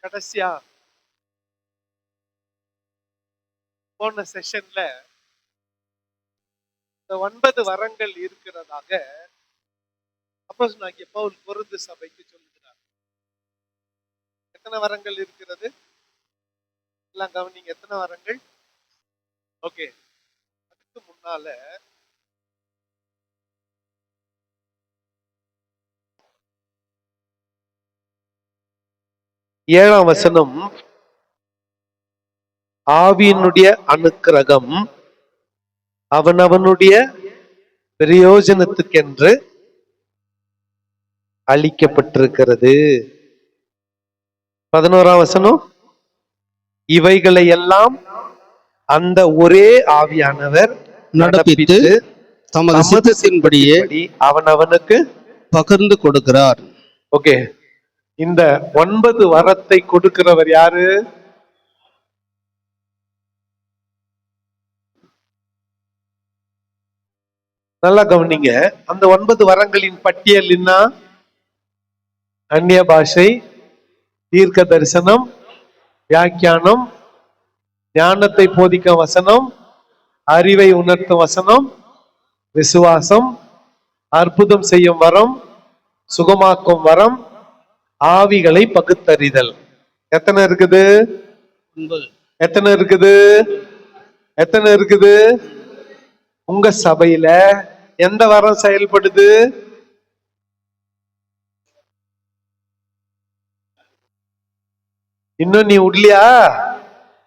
கடைசியா போன செஷன்ல இந்த 9 வரங்கள் இருக்கிறதாக அப்போஸ்தலனாகிய பவுல் கொரிந்து சபைக்கு சொல்லுகிறார். எத்தனை வரங்கள் இருக்கிறது? எல்லாம் கவனிங்க. எத்தனை வரங்கள்? ஓகே, அதுக்கு முன்னால ஏழாம் வசனம், ஆவியினுடைய அனுக்கிரகம் அவனவனுடைய பிரயோஜனத்துக்கென்று அளிக்கப்பட்டிருக்கிறது. 11ஆம் வசனம், இவைகளை எல்லாம் அந்த ஒரே ஆவியானவர் நடப்பித்து தமது சித்தத்தின்படியே அவனவனுக்கு பகிர்ந்து கொடுக்கிறார். ஓகே, இந்த 9 வரத்தை கொடுக்கிறவர் யாரு? நல்லா கவனிங்க. அந்த 9 வரங்களின் பட்டியல் என்ன? அந்நிய பாஷை, தீர்க்க தரிசனம், வியாக்கியானம், ஞானத்தை போதிக்கும் வசனம், அறிவை உணர்த்தும் வசனம், விசுவாசம், அற்புதம் செய்யும் வரம், சுகமாக்கும் வரம், ஆவிகளை பகுத்தறிதல். எத்தனை இருக்குது? எத்தனை இருக்குது? எத்தனை இருக்குது? உங்க சபையில எந்த வரம் செயல்படுது? இன்னும் நீ உடலையா?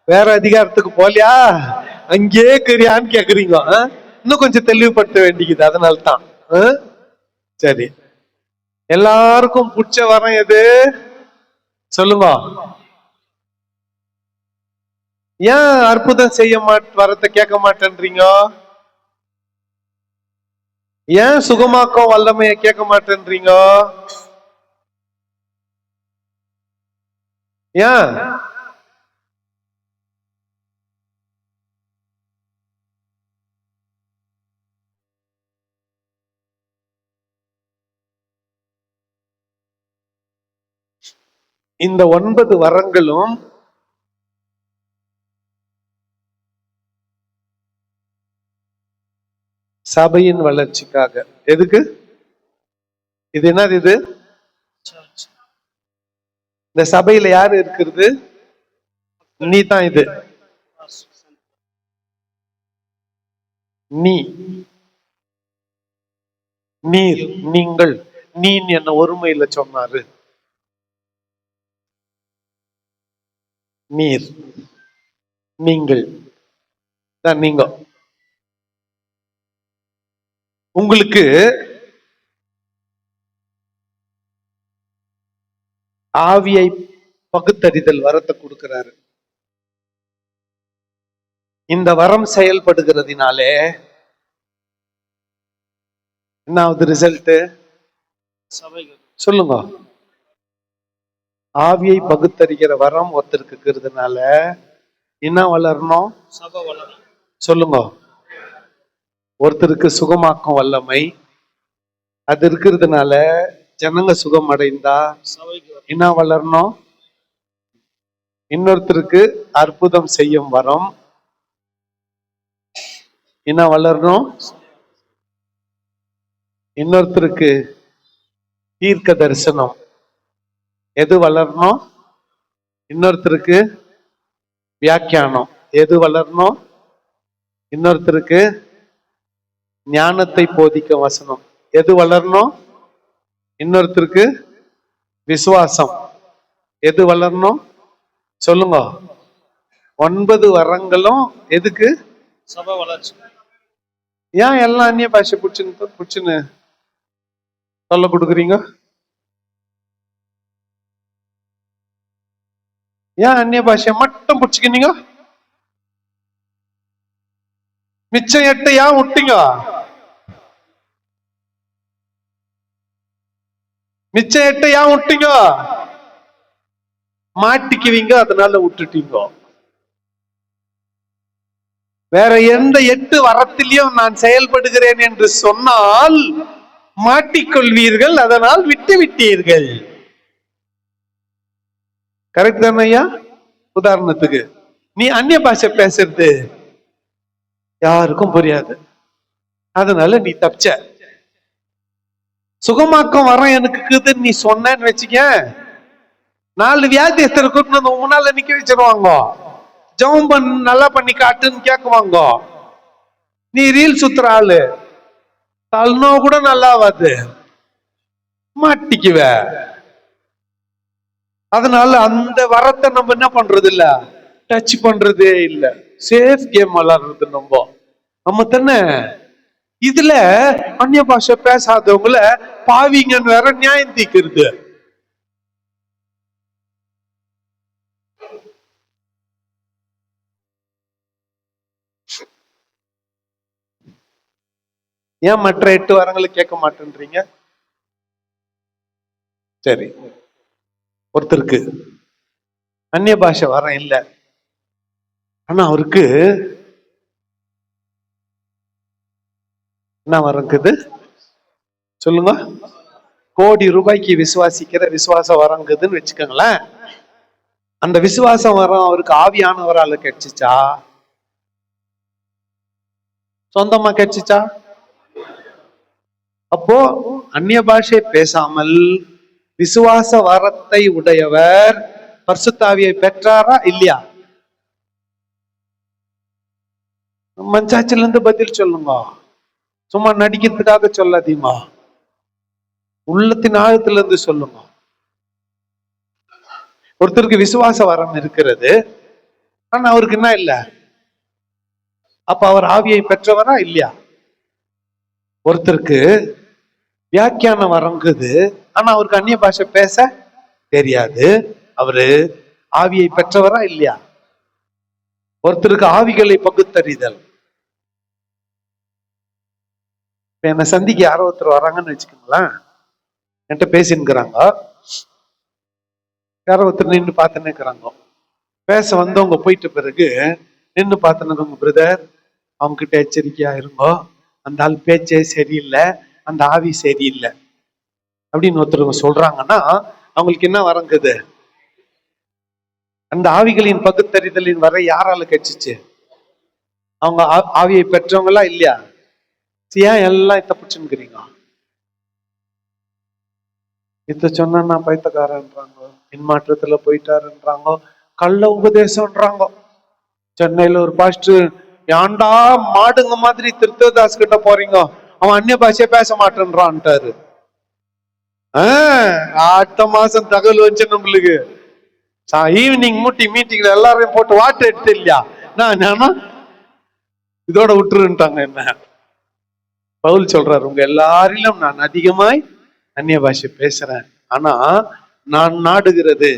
வேற அதிகாரத்துக்கு போலியா? அங்கே இருக்கிறியான்னு கேக்குறீங்க. இன்னும் கொஞ்சம் தெளிவுபடுத்த வேண்டியது. அதனால்தான். சரி, எல்லாருக்கும் பிடிச்ச வரம் எது சொல்லுங்க. ஏன் அற்புதம் செய்ய வரத்தை கேட்க மாட்டேன்றீங்க? ஏன் சுகமாக்கம் வல்லமைய கேட்க மாட்டேன்றீங்க? ஏன்? இந்த 9 வரங்களும் சபையின் வளர்ச்சிக்காக. எதுக்கு? இது என்னது? இது இந்த சபையில யாரு இருக்கிறது? நீ தான். இது நீ, நீர், நீங்கள், நீ என்ன ஒருமையில சொன்னாரு. நீர், நீங்கள் தான். நீங்க உங்களுக்கு ஆவியை பகுத்தறிதல் வரத்தை கொடுக்கிறாரு. இந்த வரம் செயல்படுகிறதுனாலே என்ன ஆகுது? ரிசல்ட் சொல்லுங்க. ஆவியை பகுத்தறிகிற வரம் ஒருத்தருக்கு இருக்கிறதுனால என்ன வளரணும்? சொல்லுங்க. ஒருத்தருக்கு சுகமாக்கும் வல்லமை அது இருக்கிறதுனால ஜனங்க சுகம் அடைந்தா என்ன வளரணும்? இன்னொருத்தருக்கு அற்புதம் செய்யும் வரம் என்ன வளரணும்? இன்னொருத்தருக்கு தீர்க்க தரிசனம் எது வளரணும்? இன்னொருத்தருக்கு வியாக்கியானம் எது வளரணும்? இன்னொருத்தருக்கு ஞானத்தை போதிக்கும் வசனம் எது வளரணும்? இன்னொருத்தருக்கு விசுவாசம் எது வளரணும்? சொல்லுங்க. 9 வரங்களும் எதுக்கு? சபை வளர்ச்சி. ஏன் எல்லாம் அந்நிய பாஷை புடிச்சுன்னு சொல்ல கொடுக்குறீங்க? ஏன் அந்நிய பாஷையை மட்டும் புடிச்சுக்கினீங்க? மிச்சம் 8 ஏன் விட்டீங்க? மிச்சம் 8 ஏன் விட்டீங்க? மாட்டிக்குவீங்க, அதனால விட்டுட்டீங்க. வேற எந்த 8 வரத்திலையும் நான் செயல்படுகிறேன் என்று சொன்னால் மாட்டிக்கொள்வீர்கள், அதனால் விட்டு விட்டீர்கள். கரெக்ட் தானே ஐயா? உதாரணத்துக்கு நீ அந்நிய பாஷை பேசுறது யாருக்கும் புரியாது, அதனால நீ தப்பிச்ச. சுகமாக்கம் வரம் எனக்கு நீ சொன்னேன்னு வச்சுக்க, 4 வியாதியஸ்தரை கூட்டிட்டு வந்து முன்னால நிக்க வச்சிருவாங்க. ஜெபம் பண்ணி நல்லா பண்ணி காட்டுன்னு கேக்குவாங்க. நீ ரீல் சுத்துற ஆளு, தள்ளினோ கூட நல்லாவாது, மாட்டிக்குவ. அதனால அந்த வரத்தை நம்ம என்ன பண்றது இல்ல, டச் பண்றதே இல்ல. சேஃப் கேம் விளாடுறது நம்ம தானே. இதுல அந்நிய பாஷை பேசாதவங்கள பாவிங்கன்னு வேற நியாயம் தீக்கிறது. ஏன் மற்ற 8 வரங்களை கேட்க மாட்டேன்றீங்க? சரி, ஒருத்தருக்கு அந்நிய பாஷை வரம் இல்லை, ஆனா அவருக்கு என்ன வரங்குது சொல்லுங்க? கோடி ரூபாய்க்கு விசுவாசிக்கிற விசுவாசம் வரங்குதுன்னு வச்சுக்கோங்களேன். அந்த விசுவாசம் வரம் அவருக்கு ஆவியானவரால கிடைச்சிச்சா, சொந்தமா கிடைச்சிச்சா? அப்போ அந்நிய பாஷை பேசாமல் விசுவாச வரத்தை உடையவர் பரிசுத்தாவியை பெற்றாரா இல்லையா? மஞ்சாச்சில இருந்து பதில் சொல்லுங்க, சும்மா நடிக்கிறதுக்காக சொல்லாதீங்க, உள்ளத்தின் ஆழத்துல இருந்து சொல்லுங்க. ஒருத்தருக்கு விசுவாச வரம் இருக்கிறது, ஆனா அவருக்கு என்ன இல்ல, அப்ப அவர் ஆவியை பெற்றவரா இல்லையா? ஒருத்தருக்கு வியாக்கியான வரங்குது, ஆனா அவருக்கு அந்நிய பாஷை பேச தெரியாது, அவரு ஆவியை பெற்றவரா இல்லையா? ஒருத்தருக்கு ஆவிகளை பகுத்தறிதல், என்னை சந்திக்க யாரோ ஒருத்தர் வராங்கன்னு வச்சுக்கோங்களேன், என்கிட்ட பேசினுக்கிறாங்க, யாரோ ஒருத்தர் நின்று பார்த்துன்னு இருக்கிறாங்க. பேச வந்தவங்க போயிட்ட பிறகு நின்று பார்த்துன்னு, பிரதர் அவங்க கிட்ட எச்சரிக்கையா இருங்கோ, அந்த ஆள் பேச்சே சரியில்லை, அந்த ஆவி சரியில்லை அப்படின்னு ஒருத்தருங்க சொல்றாங்கன்னா அவங்களுக்கு என்ன வரங்குது? அந்த ஆவிகளின் பகுத்தறிதலின் வரை யாரால கிடைச்சிச்சு? அவங்க ஆவியை பெற்றவங்களா இல்லையா? ஏன் எல்லாம் தப்பிச்சுங்கிறீங்க? இத சொன்னா நான் பைத்தக்காரன்றாங்க, பின்மாற்றத்துல போயிட்டாருன்றாங்க, கள்ள உபதேசம்ன்றாங்க. சென்னையில ஒரு பாஸ்டர், ஏன்டா மாடுங்க மாதிரி திருத்ததாஸ் கிட்ட போறீங்க, அவன் அந்நிய பாஷைய பேச மாட்டேன்றான்ட்டாரு. அடுத்த மாசம் தகவல் வச்சு நம்மளுக்கு ஈவினிங் மீட்டிங்ல எல்லாரையும் போட்டு வாட்டர் எடுத்து இல்லையா, நான் இதோட விட்டுருன்ட்டாங்க. என்ன பவுல் சொல்றாரு, உங்க எல்லாரிலும் நான் அதிகமாய் அந்நிய பாஷை பேசுறேன், ஆனா நான் நாடுகிறது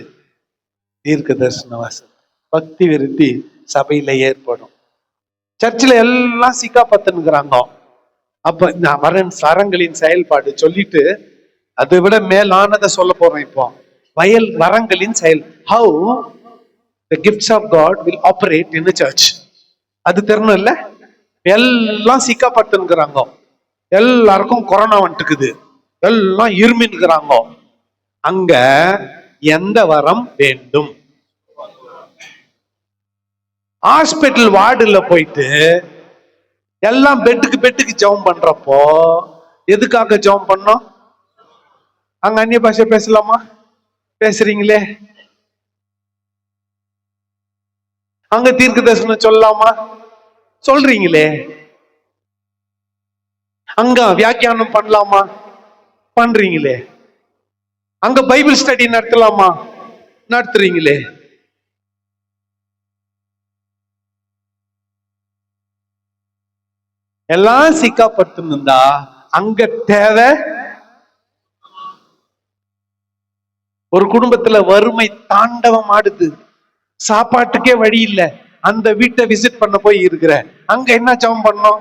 தீர்க்க தரிசன வாசல். பக்தி விருத்தி சபையில ஏற்படும். சர்ச்சில் எல்லாம் சிக்கா பத்துனுங்கிறாங்க. அப்ப நான் வரன் சரங்களின் செயல்பாடு சொல்லிட்டு அதை விட மேலானதை சொல்ல போறேன் இப்போ. வயல் வரங்களின் செயல், how the gifts of God will operate in the church, அது தெரியணும் இல்ல? எல்லாம் சிக்கா பத்துனுங்கிறாங்க, எல்லாருக்கும் கொரோனா வந்துட்டுக்குது, எல்லாம் இருமின்னுக்கிறாங்க. அங்க எந்த வரம் வேண்டும்? ஹாஸ்பிட்டல் வார்டுல போயிட்டு எல்லாம் பெட்டுக்கு ஜெபம் பண்றப்போ எதுக்காக ஜெபம் பண்ணோம்? அங்க அந்நிய பாஷை பேசலாமா? பேசுறீங்களே. அங்க தீர்க்க தரிசனம் சொல்லலாமா? சொல்றீங்களே. அங்க வியாக்கியானம் பண்ணலாமா? பண்றீங்களே. அங்க பைபிள் ஸ்டடி நடத்தலாமா? நடத்துறீங்களே. எல்லாம் சிக்காப்பட்டு அங்க தேவை. ஒரு குடும்பத்துல வறுமை தாண்டவம் ஆடுது, சாப்பாட்டுக்கே வழி இல்லை, அந்த வீட்டை விசிட் பண்ண போய் இருக்கிற, அங்க என்ன ஜெபம் பண்ணோம்?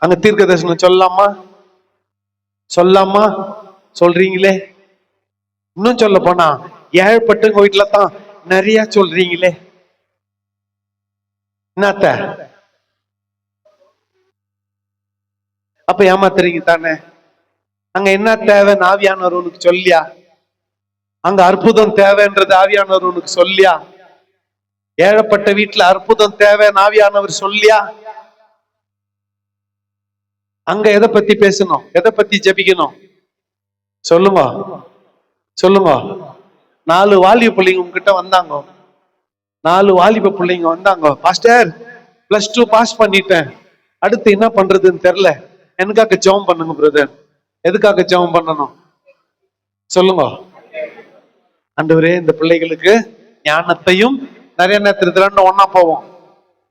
அங்க தீர்க்க தரிசனம் சொல்லலாமா? சொல்லாமா? சொல்றீங்களே. இன்னும் சொல்ல போனா ஏழ்பட்டுங்க வீட்டுல தான் நிறைய சொல்றீங்களே. என்னத்த அப்ப ஏமாத்துறீங்க தானே? அங்க என்ன தேவை? ஆவியானவர் உனக்கு சொல்லியா? அங்க அற்புதம் தேவைன்றது ஆவியானவர் உனக்கு சொல்லியா? ஏழப்பட்ட வீட்டுல அற்புதம் தேவைன்னு ஆவியானவர் சொல்லியா? அங்க எதை பத்தி பேசணும், எதை பத்தி ஜெபிக்கணும்? சொல்லுங்க சொல்லுங்க. 4 வாலிப பிள்ளைங்க உங்ககிட்ட வந்தாங்க. 4 வாலிப பிள்ளைங்க வந்தாங்க. பாஸ்டர், +2 பாஸ் பண்ணிட்டேன், அடுத்து என்ன பண்றதுன்னு தெரியல, எனக்காக ஜெபம் பண்ணுங்க பிரதர். எதுக்காக ஜெபம் பண்ணணும் சொல்லுங்க. ஆண்டவரே, இந்த பிள்ளைகளுக்கு ஞானத்தையும், நிறைய நேரத்தில் ஒன்னா போவோம்,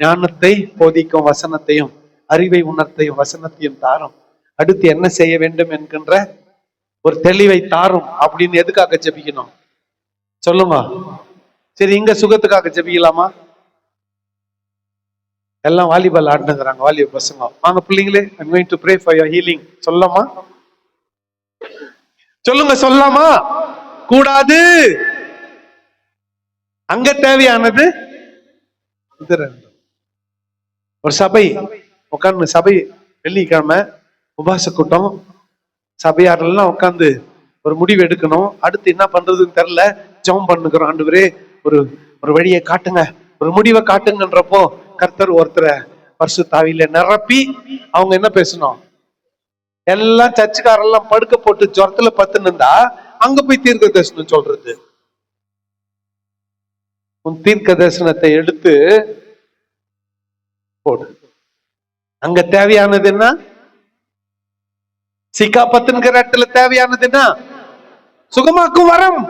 ஞானத்தை போதிக்கும் வசனத்தையும், அறிவை உணர்த்தையும் வசனத்தையும் தாரும், அடுத்து என்ன செய்ய வேண்டும் என்கின்ற ஒரு தெளிவை தாரும் அப்படின்னு எதுக்காக ஜெபிக்கணும் சொல்லுங்க. சரி, இங்க சுகத்துக்காக ஜெபிக்கலாமா? எல்லாம் வாலிபால் ஆடுனுங்கிறாங்க வாலிப பசங்க. வாங்க பிள்ளைங்களே, I'm going to pray for your healing. சொல்லலாமா? சொல்லுங்க, சொல்லலாமா? கூடாது. அங்க தேவையானது இது. ஒரு சபை உட்கார்ந்து, சபை வெள்ளிக்கிழமை உபாச கூட்டம், சபையாரெல்லாம் உட்கார்ந்து ஒரு முடிவு எடுக்கணும். அடுத்து என்ன பண்றதுன்னு தெரியல, ஜெபம் பண்ணுகிறோம். ஆண்டவரே, ஒரு ஒரு வழியை காட்டுங்க, ஒரு முடிவை காட்டுங்கன்றப்போ கர்த்தர் ஒருத்தரை பரிசுத்த ஆவியில நிரப்பி அவங்க என்ன பேசணும், எல்லாம் சர்ச்சுக்காரெல்லாம் படுக்க போட்டு ஜுரத்துல பத்துன்னு இருந்தா அங்க போய் தீர்க்க தரிசனம் சொல்றது. உன் தீர்க்க தரிசனத்தை எடுத்து போடு. அங்க தேவையானது என்ன? சிக்கா பத்துங்கிற இடத்துல தேவையானது என்ன? சுகமாக்கும் வரம்.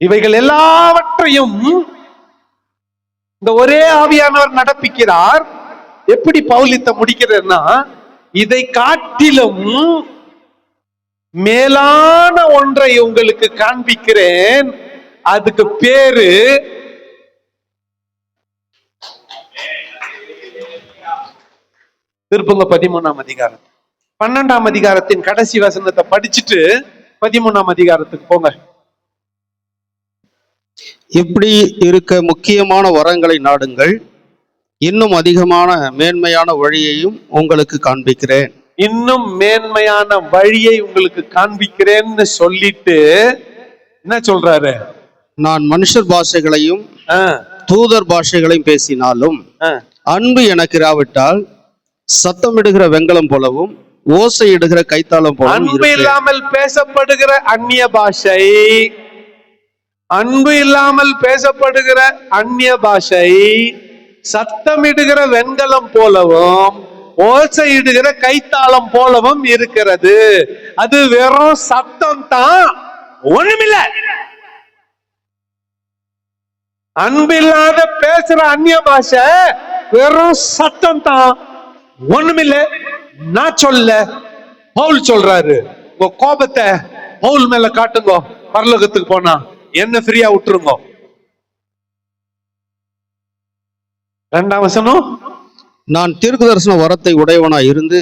இவைகள் எல்லாவற்றையும் இந்த ஒரே ஆவியானவர் நடப்பிக்கிறார். எப்படி பவுலித்த முடிக்கிறதுனா, இதை காட்டிலும் மேலான ஒன்றை உங்களுக்கு காண்பிக்கிறேன், அதுக்கு பேரு திருப்புங்க 13ஆம் அதிகாரம். 12ஆம் அதிகாரத்தின் கடைசி வசனத்தை படிச்சுட்டு 13ஆம் அதிகாரத்துக்கு போங்க. இப்படி இருக்க முக்கியமான வரங்களை நாடுங்கள், இன்னும் அதிகமான மேன்மையான வழியையும் உங்களுக்கு காண்பிக்கிறேன். இன்னும் மேன்மையான வழியை உங்களுக்கு காண்பிக்கிறேன்னு சொல்லிட்டு என்ன சொல்றாரு? நான் மனுஷர் பாஷைகளையும் தூதர் பாஷைகளையும் பேசினாலும் அன்பு எனக்கு இராவிட்டால் சத்தமிடுகிற வெங்கலம் போலவும் ஓசை இடுகிற கைத்தாளம் போலவும். அன்பு இல்லாமல் பேசப்படுகிற அந்நிய பாஷை, அன்பு இல்லாமல் பேசப்படுகிற அந்நிய பாஷை சத்தமிடுகிற வெண்கலம் போலவும் ஓசையிடுகிற கைத்தாளம் போலவும் இருக்கிறது. அது வெறும் சத்தம் தான், ஒண்ணுமில்ல. அன்பில்லாத பேசுற அந்நிய பாஷை வெறும் சத்தம் தான், ஒண்ணுமில்ல. நான் சொல்ல, பவுல் சொல்றாரு. உங்க கோபத்தை பவுல் மேல காட்டுங்க, பரலோகத்துக்கு போனா என்ன ஃப்ரீயா விட்டுருங்க. 2ஆம் வசனம், நான் தீர்க்க தரிசன வரத்தை உடையவனாய் இருந்து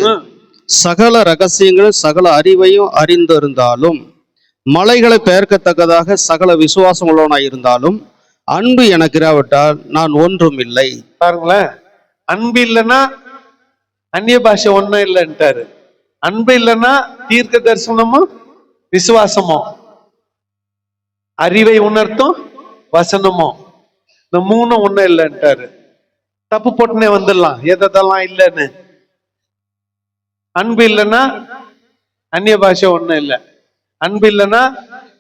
சகல ரகசியங்களும் சகல அறிவையும் அறிந்திருந்தாலும், மலைகளை பெயர்க்கத்தக்கதாக சகல விசுவாசம் உள்ளவனாய் இருந்தாலும், அன்பு எனக்கு இராவிட்டால் நான் ஒன்றும் இல்லை. பாருங்களேன், அன்பு இல்லைன்னா அந்நிய பாஷை ஒன்னும் இல்லைன்ட்டாரு. அன்பு இல்லைன்னா தீர்க்க தரிசனமும் விசுவாசமும், அறிவை உணர்த்தும் வசனமும், இந்த 3 ஒன்னும் இல்லைன்ட்டாரு. தப்பு போட்டுனே வந்துடலாம் எதெல்லாம் இல்லைன்னு. அன்பு இல்லைன்னா அந்நிய பாஷை ஒன்னும் இல்லை, அன்பு இல்லைன்னா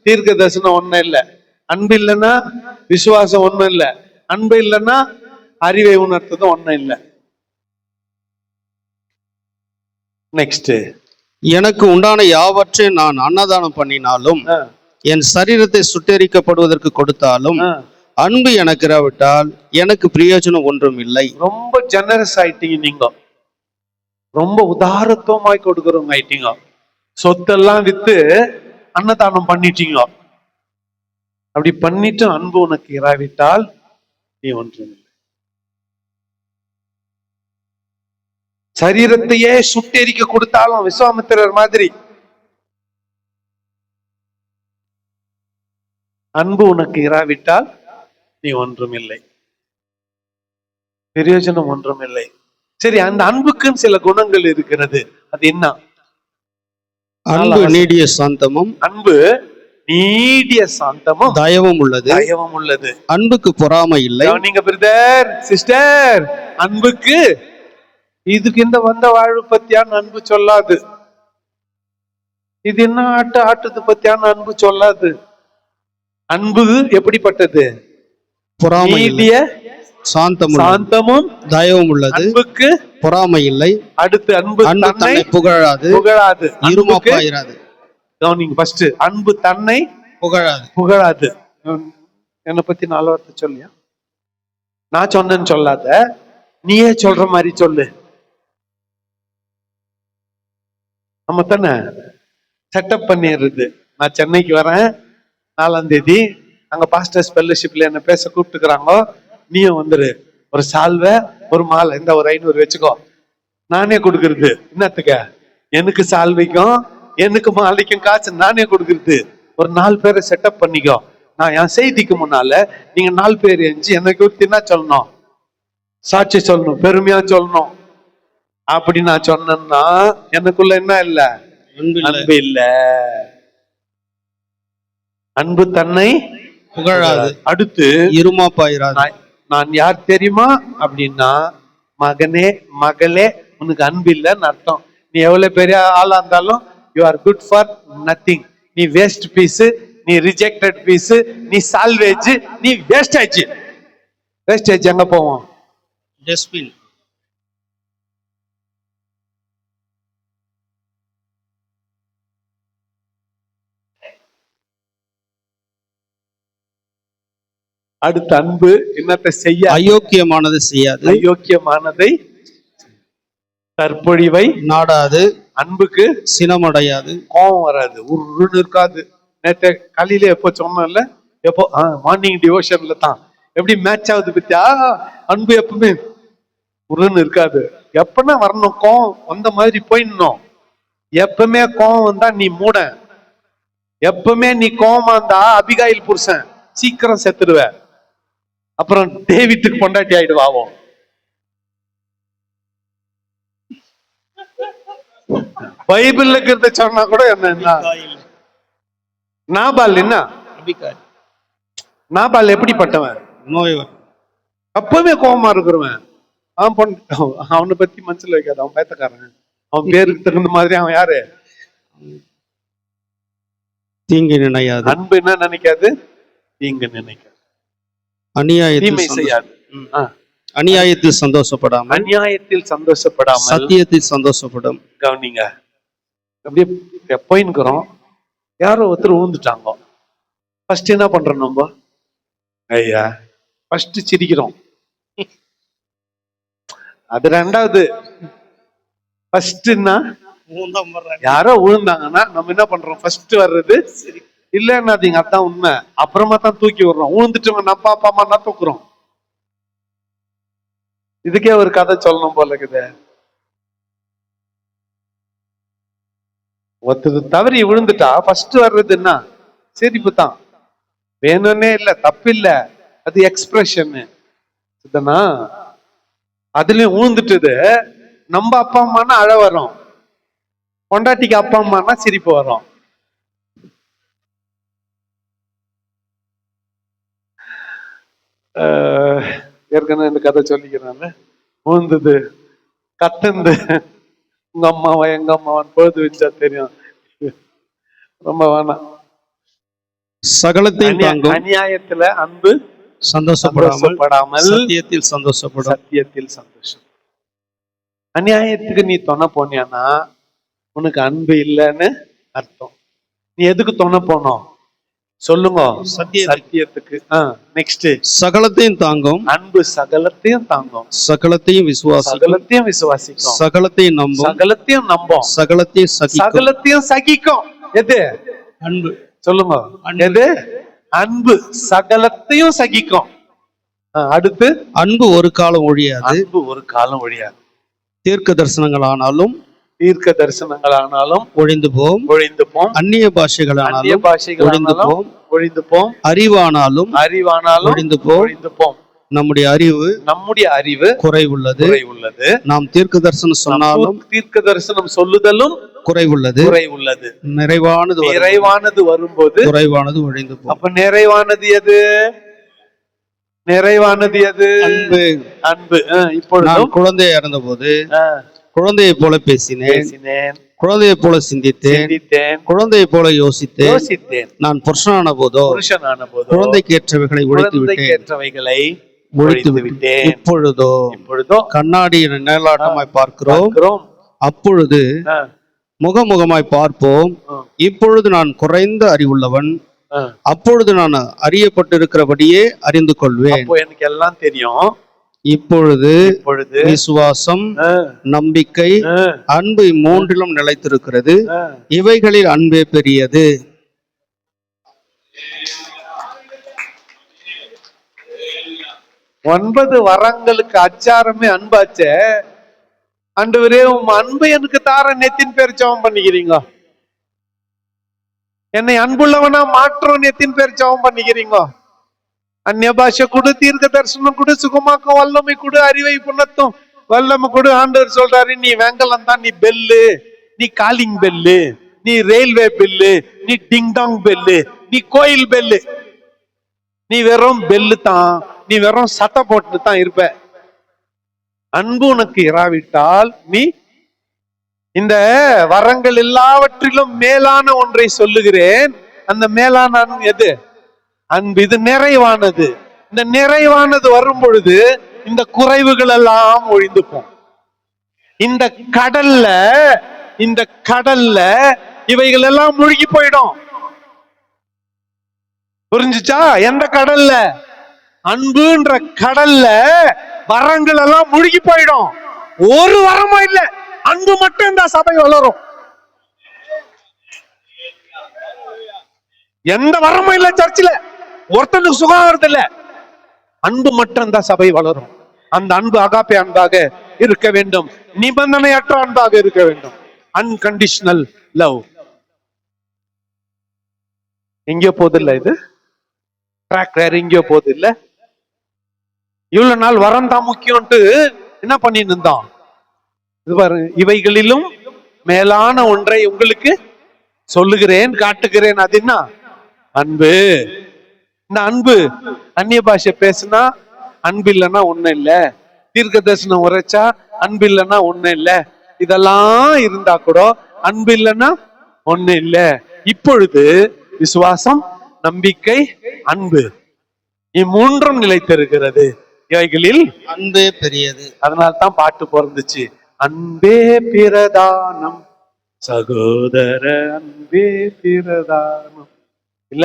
தீர்க்க தரிசனம் ஒன்னும் இல்லை, அன்பு இல்லைன்னா விசுவாசம் ஒன்னும் இல்லை, அன்பு இல்லைன்னா அறிவை உணர்த்ததும் ஒன்னும் இல்லை. நெக்ஸ்ட், எனக்கு உண்டான யாவற்றை நான் அன்னதானம் பண்ணினாலும் என் சரீரத்தை சுட்டெரிக்கப்படுவதற்கு கொடுத்தாலும் அன்பு எனக்கு இராவிட்டால் எனக்கு பிரயோஜனம் ஒன்றும் இல்லை. ரொம்ப ஜெனரஸ் ஆயிட்டீங்க நீங்க, ரொம்ப உதாரத்துவமாய் கொடுக்குறவங்க ஆயிட்டீங்க. சொத்தெல்லாம் வித்து அன்னதானம் பண்ணிட்டீங்க. அப்படி பண்ணிட்டு அன்பு உனக்கு இராவிட்டால் நீ ஒன்றும் இல்லை. சரீரத்தையே சுட்டெரிக்க கொடுத்தாலும் விஸ்வாமித்திரர் மாதிரி அன்பு உனக்கு இராவிட்டால் நீ ஒன்றும் இல்லை, பிரயோஜனம் ஒன்றும் இல்லை. சரி, அந்த அன்புக்குன்னு சில குணங்கள் இருக்கிறது. அது என்ன? அன்பு நீடிய சாந்தமும் அன்பு நீடிய சாந்தமும் தயவும் உள்ளது. தயவும் உள்ளது. அன்புக்கு பொறாமை இல்லை. நீங்க பிரதர் சிஸ்டர், அன்புக்கு இதுக்கு இந்த வந்த வாழ்வு பத்தியான அன்பு சொல்லாது. இது என்ன ஆட்டுது பத்தியான அன்பு சொல்லாது. அன்பு எப்படிப்பட்டது? பொறாமை நீடிய சாந்தமும் தயவும் உள்ளது. அன்புக்கு பொறாமை இல்லை. அடுத்து அன்பு தன்னை புகழாது. இருமாப்பாயிராது. கவனிங்க ஃபர்ஸ்ட், அன்பு தன்னை புகழாது. என்னை பத்தி 4 வார்த்தை சொல்லியா? நான் சொன்னேன்னு சொல்லாத, நீயே சொல்ற மாதிரி சொல்லு. நம்ம தானே செட்டப் பண்ணிடுறது. நான் சென்னைக்கு வரேன் 4ஆம் தேதி, அங்க பாஸ்டர்ஸ் ஃபெல்லோஷிப்ல என்ன பேச கூப்பிட்டுக்கிறாங்க. நீயும் வந்துரு, ஒரு சால்வை ஒரு மாலை, இந்த ஒரு 500 வச்சுக்கோ. நானே கொடுக்கறது. என்னத்துக்க? எனக்கு சால்வைக்கும் எனக்கு மாலைக்கும் காசு நானே கொடுக்கறது. ஒரு 4 பேரை செட்டப் பண்ணிக்கோ. நான் என் செய்திக்கு முன்னால நீங்க 4 பேர் எஞ்சி எனக்கு என்ன சொல்லணும்? சாட்சி சொல்லணும், பெருமையா சொல்லணும். அப்படி நான் சொன்னேன்னா எனக்குள்ள என்ன இல்ல? அன்பு இல்ல. அன்பு தன்னை புகழாது. அடுத்து இருமாப்பாயிராது. நான் யார் தெரியுமா அப்படின்னா, மகனே மகளே, உனக்கு அன்பு இல்லைன்னு அர்த்தம். நீ எவ்வளவு பெரிய ஆளா இருந்தாலும் you are good for nothing. நீ வேஸ்ட் பீஸ், நீ ரிஜெக்டட் பீஸ், நீ சால்வேஜ், நீ வேஸ்டேஜ். வேஸ்டேஜ் எங்க போவோம்? டஸ்ட்பின். அடுத்த அன்பு என்னத்தை செய்ய? அயோக்கியமானது செய்யாது. அயோக்கியமானதை தற்பொழிவை நாடாது. அன்புக்கு சினமடையாது. கோபம் வராது, உருன்னு இருக்காது. நேற்று காலையில எப்போ சொன்னோம்ல, எப்போ மார்னிங் டிவோஷன்ல தான் எப்படி மேட்ச் ஆகுது பத்தியா? அன்பு எப்பவுமே உருன்னு இருக்காது. எப்பன்னா வரணும், கோவம் வந்த மாதிரி போயிடணும். எப்பவுமே கோவம் வந்தா நீ மூட. எப்பவுமே நீ கோவமா இருந்தா அபிகாயில் புருஷன் சீக்கிரம் செத்துடுவ. அப்புறம் டேவிட்டுக்கு பொண்டாட்டி ஆயிடுவாவும். பைபிள்ல இருக்கிறத சொன்னா கூட என்ன? நாபால் என்ன? நாபால் எப்படிப்பட்டவன்? அப்பவே கோபமா இருக்கிறவன். அவனை பத்தி மனசுல வைக்காது, அவன் பேத்தக்காரன். அவன் பேருக்கு தகுந்த மாதிரி அவன் யாரு? தீங்கு நினையாது. அன்பு என்ன நினைக்காது? தீங்கு நினைக்காது. அநியாயத்தில் செய்யாது. அநியாயத்தில் சந்தோஷப்படாமல். அநியாயத்தில் சந்தோஷப்படாமல் சத்தியத்தில் சந்தோஷப்படும். கவனிங்க, அப்படியே போயின்னுக்கிறோம். யாரோ ஒருத்தர் ஊந்துட்டாங்க. ஃபர்ஸ்ட் என்ன பண்றோம் நம்ம? ஐயா ஃபர்ஸ்ட் சிரிக்கிறோம். அது ரெண்டாவது. ஃபர்ஸ்ட்னா யாரோ விழுந்தாங்கன்னா நம்ம என்ன பண்றோம்? ஃபர்ஸ்ட் வர்றது இல்லன்னா அதான் உண்மை. அப்புறமா தான் தூக்கி விடுறோம். ஊழ்ந்துட்டு நம்ம அப்பா அம்மா தூக்குறோம். இதுக்கே ஒரு கதை சொல்லணும் போல இருக்குது. ஒருத்தர் தவறி விழுந்துட்டா ஃபர்ஸ்ட் வர்றது என்ன? சிரிப்பு தான். வேணும்னே இல்ல, தப்பு இல்ல, அது எக்ஸ்பிரஷன். அதுலயும் ஊழ்ந்துட்டுது. நம்ம அப்பா அம்மானா அழ வரும், பொண்டாட்டிக்கு அப்பா அம்மானா சிரிப்பு வரும். ஏற்கனவே இந்த கதை சொல்லிக்கிறாங்க. ஊழ்ந்தது கத்துந்து உங்க அம்மாவா எங்க அம்மாவான்னு பொழுது வச்சா தெரியும். ரொம்ப வேணாம். சகலத்தையும் தாங்கும். அநியாயத்துல அன்பு சந்தோஷப்படாமல் சத்தியத்தில் சந்தோஷப்படும். சத்தியத்தில் சந்தோஷம். அநியாயத்துக்கு நீ துணை போனியானா உனக்கு அன்பு இல்லைன்னு அர்த்தம். நீ எதுக்கு துணை போனோம் சொல்லுங்க? சத்தியத்துக்கு. நெக்ஸ்ட், சகலத்தையும் தாங்கும். அன்பு சகலத்தையும் தாங்கும். சகலத்தையும் விசுவாசிக்கும். சகலத்தையும் நம்பும். சகலத்தையும் சகிக்கும். எது? அன்பு. சொல்லுங்க, எது? அன்பு சகலத்தையும் சகிக்கும். அடுத்து, அன்பு ஒரு காலம் ஒழியாது. அன்பு ஒரு காலம் ஒழியாது. தீர்க்க தரிசனங்கள் ஆனாலும் ஒழிந்து போம். அந்நிய பாஷைகள் ஒழிந்து போம். அறிவானாலும் ஒழிந்து போம். நம்முடைய அறிவு குறைவுள்ளது. நாம் தீர்க்க தரிசனம் சொன்னாலும் தீர்க்க தரிசனம் சொல்லுதலும் குறைவுள்ளது. நிறைவானது வரும்போது குறைவானது ஒழிந்து போகும். அப்ப நிறைவானது எது? அன்பு. இப்பொழுது நான் குழந்தையா இருந்தபோது குழந்தையை போல பேசினேன், குழந்தையை போல சிந்தித்தேன், குழந்தையை போல யோசித்தேன். நான் புருஷனான போதோ குழந்தைக்கு ஏற்றவைகளை ஒழித்து விட்டேன். இப்பொழுதோ கண்ணாடியின் நிழலாட்டமாய் பார்க்கிறோம், அப்பொழுது முகமுகமாய் பார்ப்போம். இப்பொழுது நான் குறைந்த அறிவுள்ளவன், அப்பொழுது நான் அறியப்பட்டிருக்கிறபடியே அறிந்து கொள்வேன். எனக்கு எல்லாம் தெரியும். இப்பொழுது விசுவாசம், நம்பிக்கை, அன்பு மூன்றிலும் நிலைத்திருக்கிறது. இவைகளில் அன்பே பெரியது. ஒன்பது வரங்களுக்கு அச்சாரமே அன்பாச்சே. ஆண்டவரே, உம் அன்பு எனக்கு தார நெத்தின் பேர் ஜெபம் பண்ணிக்கிறீங்க. என்னை அன்புள்ளவனா மாற்றம் நெத்தின் பேர் ஜெபம் பண்ணிக்கிறீங்க. அந்நிய பாஷை கொடு, தீர்க்க தரிசனம் கொடு, சுகமாக்கம் வல்லமை கொடு, அறிவை புண்ணத்தும் வல்லமை கொடு. ஆண்டவர் சொல்றாரு, நீ வெங்கலம் தான், நீ பெல்லு, நீ காலிங் பெல்லு, நீ ரயில்வே பெல்லு, நீ டிங்டாங் பெல்லு, நீ கோயில் பெல்லு. நீ வெறும் பெல்லு தான், நீ வெறும் சட்டை போட்டு தான் இருப்ப. அன்பு உனக்கு இராவிட்டால் நீ இந்த வரங்கள் எல்லாவற்றிலும் மேலான ஒன்றை சொல்லுகிறேன். அந்த மேலான எது? அன்பு. இது நிறைவானது. இந்த நிறைவானது வரும் பொழுது இந்த குறைவுகள் எல்லாம் ஒழிந்து போகும். இந்த கடல்ல இவைகள் எல்லாம் மூழ்கி போயிடும். புரிஞ்சுச்சா? எந்த கடல்ல? அன்புன்ற கடல்ல வரங்கள் எல்லாம் மூழ்கி போயிடும். ஒரு வரமும் இல்லை, அன்பு மட்டும் இந்த சபை வளரும். எந்த வரமும் இல்லை சர்ச்சில், ஒருத்தனுக்கு சுகம் வருது இல்ல, அன்பு மட்டும் இந்த சபை வளரும். அந்த அன்பு அகாப்பே அன்பாக இருக்க வேண்டும், நிபந்தனையற்ற அன்பாக இருக்க வேண்டும். Unconditional love. எங்கேயோ போது இல்ல, இது ட்ராக் வேற எங்கேயோ போது இல்ல. இவ்வளவு நாள் வரம் தான் முக்கியம்ட்டு என்ன பண்ணிட்டு இருந்தான்? இது பாருங்க, இவைகளிலும் மேலான ஒன்றை உங்களுக்கு சொல்லுகிறேன், காட்டுகிறேன். அது என்ன? அன்பு. இந்த அன்பு, அந்நிய பாஷை பேசுனா அன்பு இல்லைன்னா ஒண்ணும் இல்ல, தீர்க்க தரிசனம் உரைச்சா அன்பு இல்லைன்னா ஒண்ணும் இல்ல, இதெல்லாம் இருந்தா கூட அன்பு இல்லைன்னா ஒண்ணு இல்ல. இப்பொழுது விசுவாசம், நம்பிக்கை, அன்பு இம்மூன்றும் நிலைத்திருக்கிறது. இவைகளில் அன்பே பெரியது. அதனால்தான் பாட்டு பிறந்துச்சு, அன்பே பிரதானம் சகோதர அன்பே பிரதானம். இல்ல,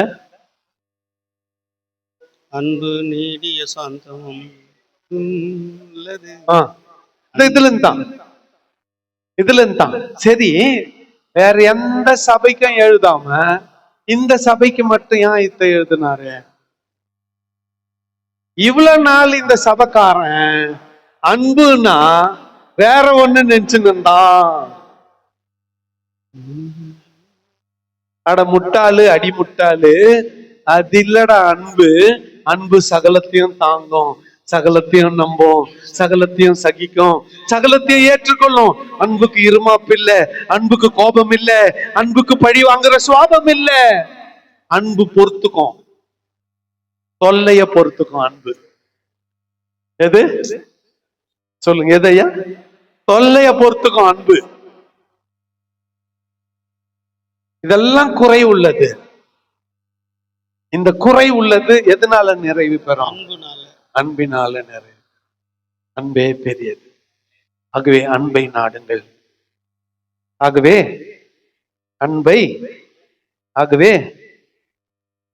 அன்பு நீடிய சாந்தமும் இதுல தான். சரி, வேற எந்த சபைக்கும் எழுதாம இந்த சபைக்கு மட்டும் ஏன் இத்த எழுதினாரு? இவ்வளவு நாள் இந்த சபைக்காரன் அன்புனா வேற ஒண்ணு நினைச்சுன்னுதான். அட முட்டாளு, அடி முட்டாளு, அது இல்லடா அன்பு. அன்பு சகலத்தையும் தாங்கும், சகலத்தையும் நம்பும், சகலத்தையும் சகிக்கும், சகலத்தையும் ஏற்றுக்கொள்ளும். அன்புக்கு இருமாப்பு இல்ல, அன்புக்கு கோபம் இல்ல, அன்புக்கு பழி வாங்குற சுவாபம் இல்ல. அன்பு பொறுத்துக்கும், தொல்லைய பொறுத்துக்கும். அன்பு எது சொல்லுங்க, எதையா? தொல்லைய பொறுத்துக்கும் அன்பு. இதெல்லாம் குறை உள்ளது. இந்த குறை உள்ளது எதனால நிறைவு பெறும்? அன்பினால நிறைவு. அன்பே பெரியது. ஆகவே அன்பை நாடுங்கள். ஆகவே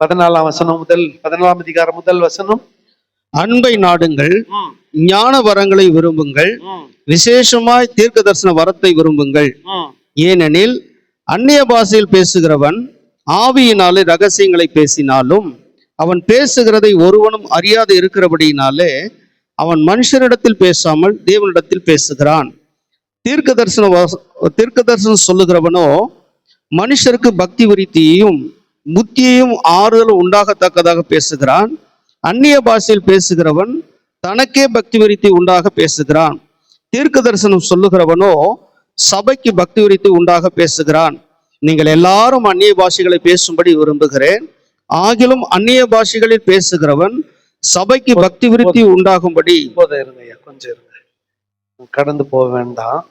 14ஆம் வசனம் முதல் 14ஆம் அதிகாரம் முதல் வசனம். அன்பை நாடுங்கள், ஞான வரங்களை விரும்புங்கள், விசேஷமாய் தீர்க்க தரிசன வரத்தை விரும்புங்கள். ஏனெனில் அந்நிய பாஷையில் பேசுகிறவன் ஆவியினாலே ரகசியங்களை பேசினாலும் அவன் பேசுகிறதை ஒருவனும் அறியாது இருக்கிறபடியினாலே அவன் மனுஷரிடத்தில் பேசாமல் தேவனிடத்தில் பேசுகிறான். தீர்க்க தரிசனம் சொல்லுகிறவனோ மனுஷருக்கு பக்தி விருத்தியையும் புத்தியையும் ஆறுதலும் உண்டாகத்தக்கதாக பேசுகிறான். அந்நிய பாஷையில் பேசுகிறவன் தனக்கே பக்தி விருத்தி உண்டாக பேசுகிறான். தீர்க்க தரிசனம் சொல்லுகிறவனோ சபைக்கு பக்தி விருத்தி உண்டாக பேசுகிறான். நீங்கள் எல்லாரும் அந்நிய பாஷைகளை பேசும்படி விரும்புகிறேன். ஆகிலும் அந்நிய பாஷைகளில் பேசுகிறவன் சபைக்கு பக்தி விருத்தி உண்டாகும்படி. இருங்க, கொஞ்சம் இருங்க, கடந்து போக வேண்டாம்.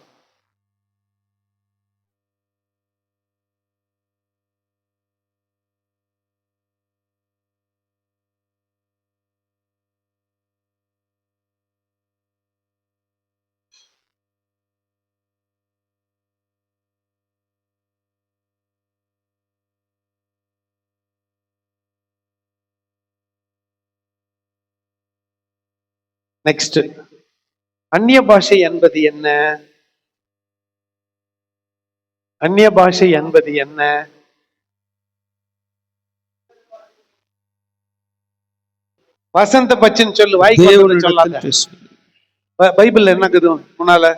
நெக்ஸ்ட், அந்நிய பாஷை என்பது என்ன? அந்நிய பாஷை என்பது என்ன? வசந்த பச்சன் சொல்லு, வாய்க்கு சொல்லாத. பைபிள் என்ன இருக்குது முன்னால?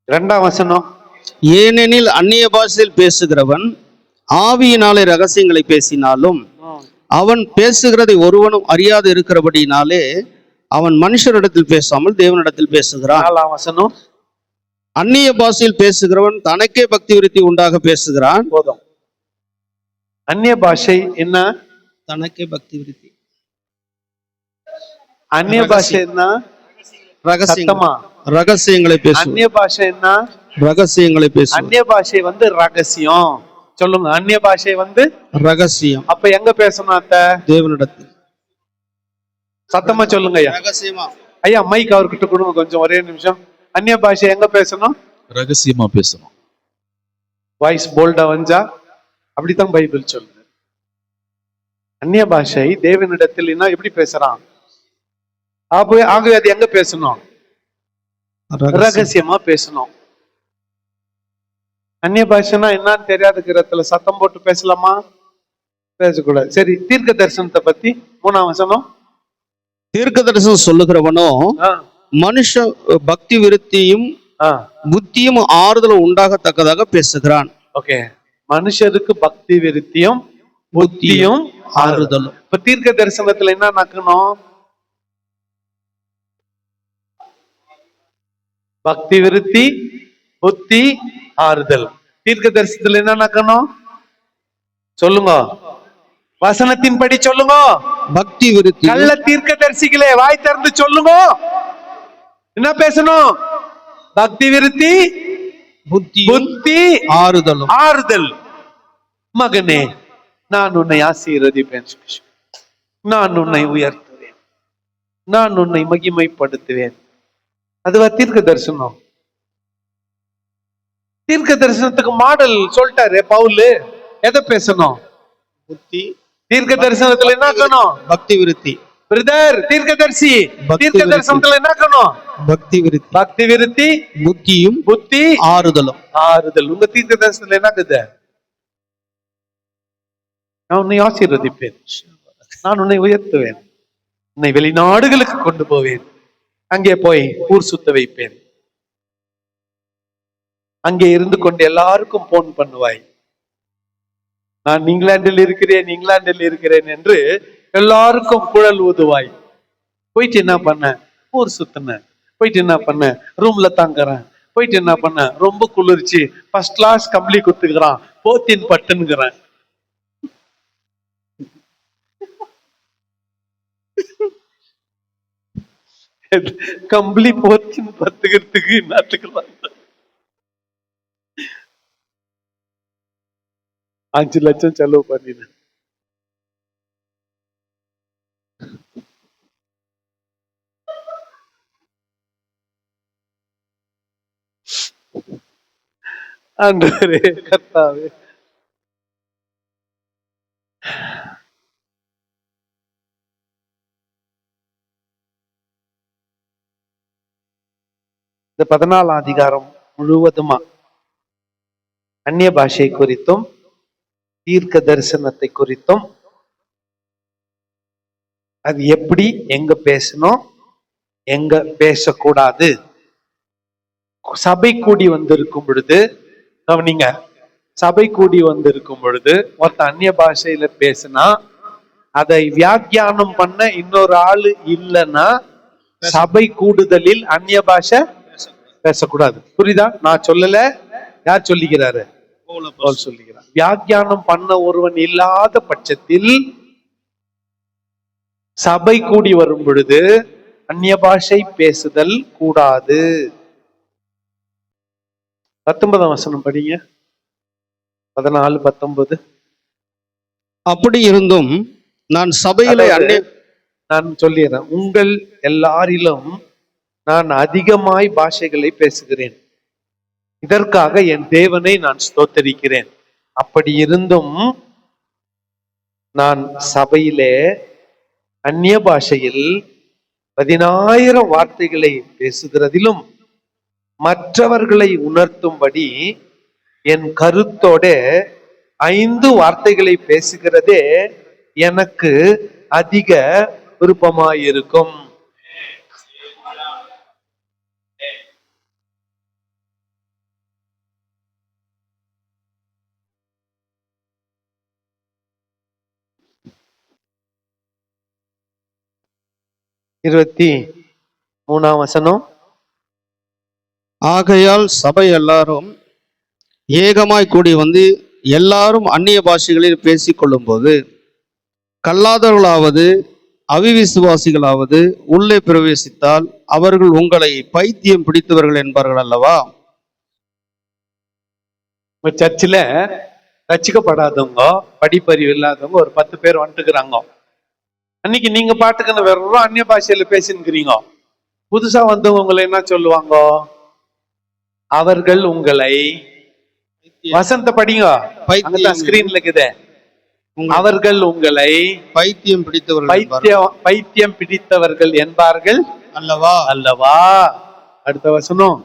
இரண்டாம் வசனம், ஏனெனில் அந்நிய பாஷையில் பேசுகிறவன் ஆவியினாலே ரகசியங்களை பேசினாலும் அவன் பேசுகிறதை ஒருவனும் அறியாது இருக்கிறபடினாலே அவன் மனுஷரிடத்தில் பேசாமல் தேவனிடத்தில் பேசுகிறான். நாலாம் வசனம், அந்நிய பாஷையில் பேசுகிறவன் தனக்கே பக்தி விருத்தி உண்டாக பேசுகிறான். போதும். அந்நிய பாஷை என்ன? தனக்கே பக்தி விருத்தி. அந்நிய பாஷை என்ன? ரகசியமா ரகசியங்களை பேசு. அந்நிய பாஷை என்ன? ரகசியங்களை பேசு. அந்நிய பாஷை ரகசியம். சொல்லுங்க, அந்நிய பாஷை ரகசியம். அப்ப எங்க பேசணும்? அத்த தேவனிடத்தில். சத்தமா சொல்லுங்க ஐயா. ரகசியமா. ஐயா மைக் அவர்கிட்ட கொடுங்க கொஞ்சம், ஒரே நிமிஷம். அந்நிய பாஷை எங்க பேசணும்? ரகசியமா பேசணும். வாய்ஸ் போல்டா வந்தா அப்படித்தான் பைபிள் சொல்லுது. அந்நிய பாஷை தேவனிடத்தில் எப்படி பேசுறான்? ஆகவே அது எங்க பேசணும்? ரகசியமா பேசணும். அந்நிய பாஷைனா என்னன்னு தெரியாதுக்கிறதுல சத்தம் போட்டு பேசலாமா? பேசக்கூடாது. சரி, தீர்க்க தரிசனத்தை பத்தி 3ஆம் வசனம். தீர்க்க தரிசனம் சொல்லுகிறவனோ மனுஷ பக்தி விருத்தியும் புத்தியும் ஆறுதலும் உண்டாகத்தக்கதாக பேசுகிறான். ஓகே, மனுஷருக்கு பக்தி விருத்தியும் புத்தியும் ஆறுதலும். இப்ப தீர்க்க தரிசனத்துல என்ன நடக்கணும்? பக்தி விருத்தி, புத்தி, ஆறுதல். தீர்க்க தரிசனத்துல என்ன நடக்கணும்? சொல்லுங்க, வசனத்தின்படி சொல்லுங்க. பக்தி விருத்தி. நல்ல தீர்க்க தரிசிகளே, வாய் திறந்து சொல்லுங்க. என்ன பேசணும்? பக்தி விருத்தி, புத்தி, ஆறுதலும். ஆறுதல். மகனே, நான் உன்னை ஆசீர்வதிப்பேன், நான் உன்னை உயர்த்துவேன், நான் உன்னை மகிமைப்படுத்துவேன். அதுவா தீர்க்க தரிசனம்? தீர்க்க தரிசனத்துக்கு மாடல் சொல்லிட்டாரு பவுல். எதை பேசணும்? புத்தி. தீர்க்க தரிசனத்துல என்ன இருக்கணும்? பக்தி விருத்தி. பிரதர் தீர்க்கதரிசி, தீர்க்க தரிசனத்துல என்ன இருக்கணும்? பக்தி விருத்தி. பக்தி விருத்தி, புத்தியும் புத்தி, ஆறுதலும். ஆறுதல். உங்க தீர்க்க தரிசனத்துல என்ன இருக்குது? நான் உன்னை ஆசீர்வதிப்பேன், நான் உன்னை உயர்த்துவேன், உன்னை வெளிநாடுகளுக்கு கொண்டு போவேன், அங்கே போய் ஊர் சுத்த வைப்பேன், அங்கே இருந்து கொண்டு எல்லாருக்கும் போன் பண்ணுவாய், நான் இங்கிலாந்தில் இருக்கிறேன், இங்கிலாந்தில் இருக்கிறேன் என்று எல்லாருக்கும் குழல் ஊதுவாய். போயிட்டு என்ன பண்ண? ஊர் சுத்தின. போயிட்டு என்ன பண்ண? ரூம்ல தாங்குறேன். போயிட்டு என்ன பண்ண? ரொம்ப குளிர்ச்சி, ஃபர்ஸ்ட் கிளாஸ் கம்பளி குத்துக்கிறான், போத்தின் பட்டுங்கிறேன். கம்பளி போத்தின் பத்துக்கிறதுக்கு நாட்டுக்கிறான். 5 லட்சம் செலவு பண்ணினேன். ஆண்டவரே, கர்த்தாவே, இந்த 14ஆம் அதிகாரம் முழுவதுமா அந்நிய பாஷை குறித்தும் தீர்க்க தரிசனத்தை குறித்தும், அது எப்படி, எங்க பேசணும், எங்க பேசக்கூடாது, சபை கூடி வந்திருக்கும் பொழுது கவனிங்க, சபை கூடி வந்திருக்கும் பொழுது ஒருத்தன் அந்நிய பாஷையில பேசினா அதை வியாக்கியானம் பண்ண இன்னொரு ஆளு இல்லைன்னா சபை கூடுதலில் அந்நிய பாஷை பேசக்கூடாது. புரியுதா? நான் சொல்லல, யார் சொல்லிக்கிறாரு? பவுல் சொல்லுகிறார். வியாக்கியானம் பண்ண ஒருவன் இல்லாத பட்சத்தில் சபை கூடி வரும் பொழுது அந்நிய பாஷை பேசுதல் கூடாது. 19ஆம் வசனம் படிங்க. 14, 19. அப்படி இருந்தும் நான் சபையிலே நான் சொல்லிடுறேன், உங்கள் எல்லாரிலும் நான் அதிகமாய் பாஷைகளை பேசுகிறேன், இதற்காக என் தேவனை நான் ஸ்தோத்தரிக்கிறேன். அப்படி இருந்தும் நான் சபையிலே அந்நிய பாஷையில் 10,000 வார்த்தைகளை பேசுகிறதிலும் மற்றவர்களை உணர்த்தும்படி என் கருத்தோட 5 வார்த்தைகளை பேசுகிறதே எனக்கு அதிக விருப்பமாயிருக்கும். இருபத்தி 3ஆம் வசனம். ஆகையால் சபை எல்லாரும் ஏகமாய் கூடி வந்து எல்லாரும் அந்நிய பாஷைகளில் பேசிக்கொள்ளும் போது கல்லாதவர்களாவது அவிவிசுவாசிகளாவது உள்ளே பிரவேசித்தால் அவர்கள் உங்களை பைத்தியம் பிடித்தவர்கள் என்பார்கள் அல்லவா? சர்ச்சில் ரட்சிக்கப்படாதவங்க, படிப்பறிவு இல்லாதவங்க ஒரு 10 பேர் வந்துட்டுக்கிறாங்க. அன்னைக்கு நீங்க பாட்டுக்குன்னு வெறும் அந்நிய பாஷையில பேசினுக்கிறீங்க. புதுசா வந்தவங்க உங்களை என்ன சொல்லுவாங்க? அவர்கள் உங்களை, வசந்த படிங்க, ஸ்கிரீன்ல இருக்குதே, அவர்கள் உங்களை பைத்தியம் பிடித்தவர்கள் என்பார்கள் அல்லவா அல்லவா. அடுத்த வசனம்.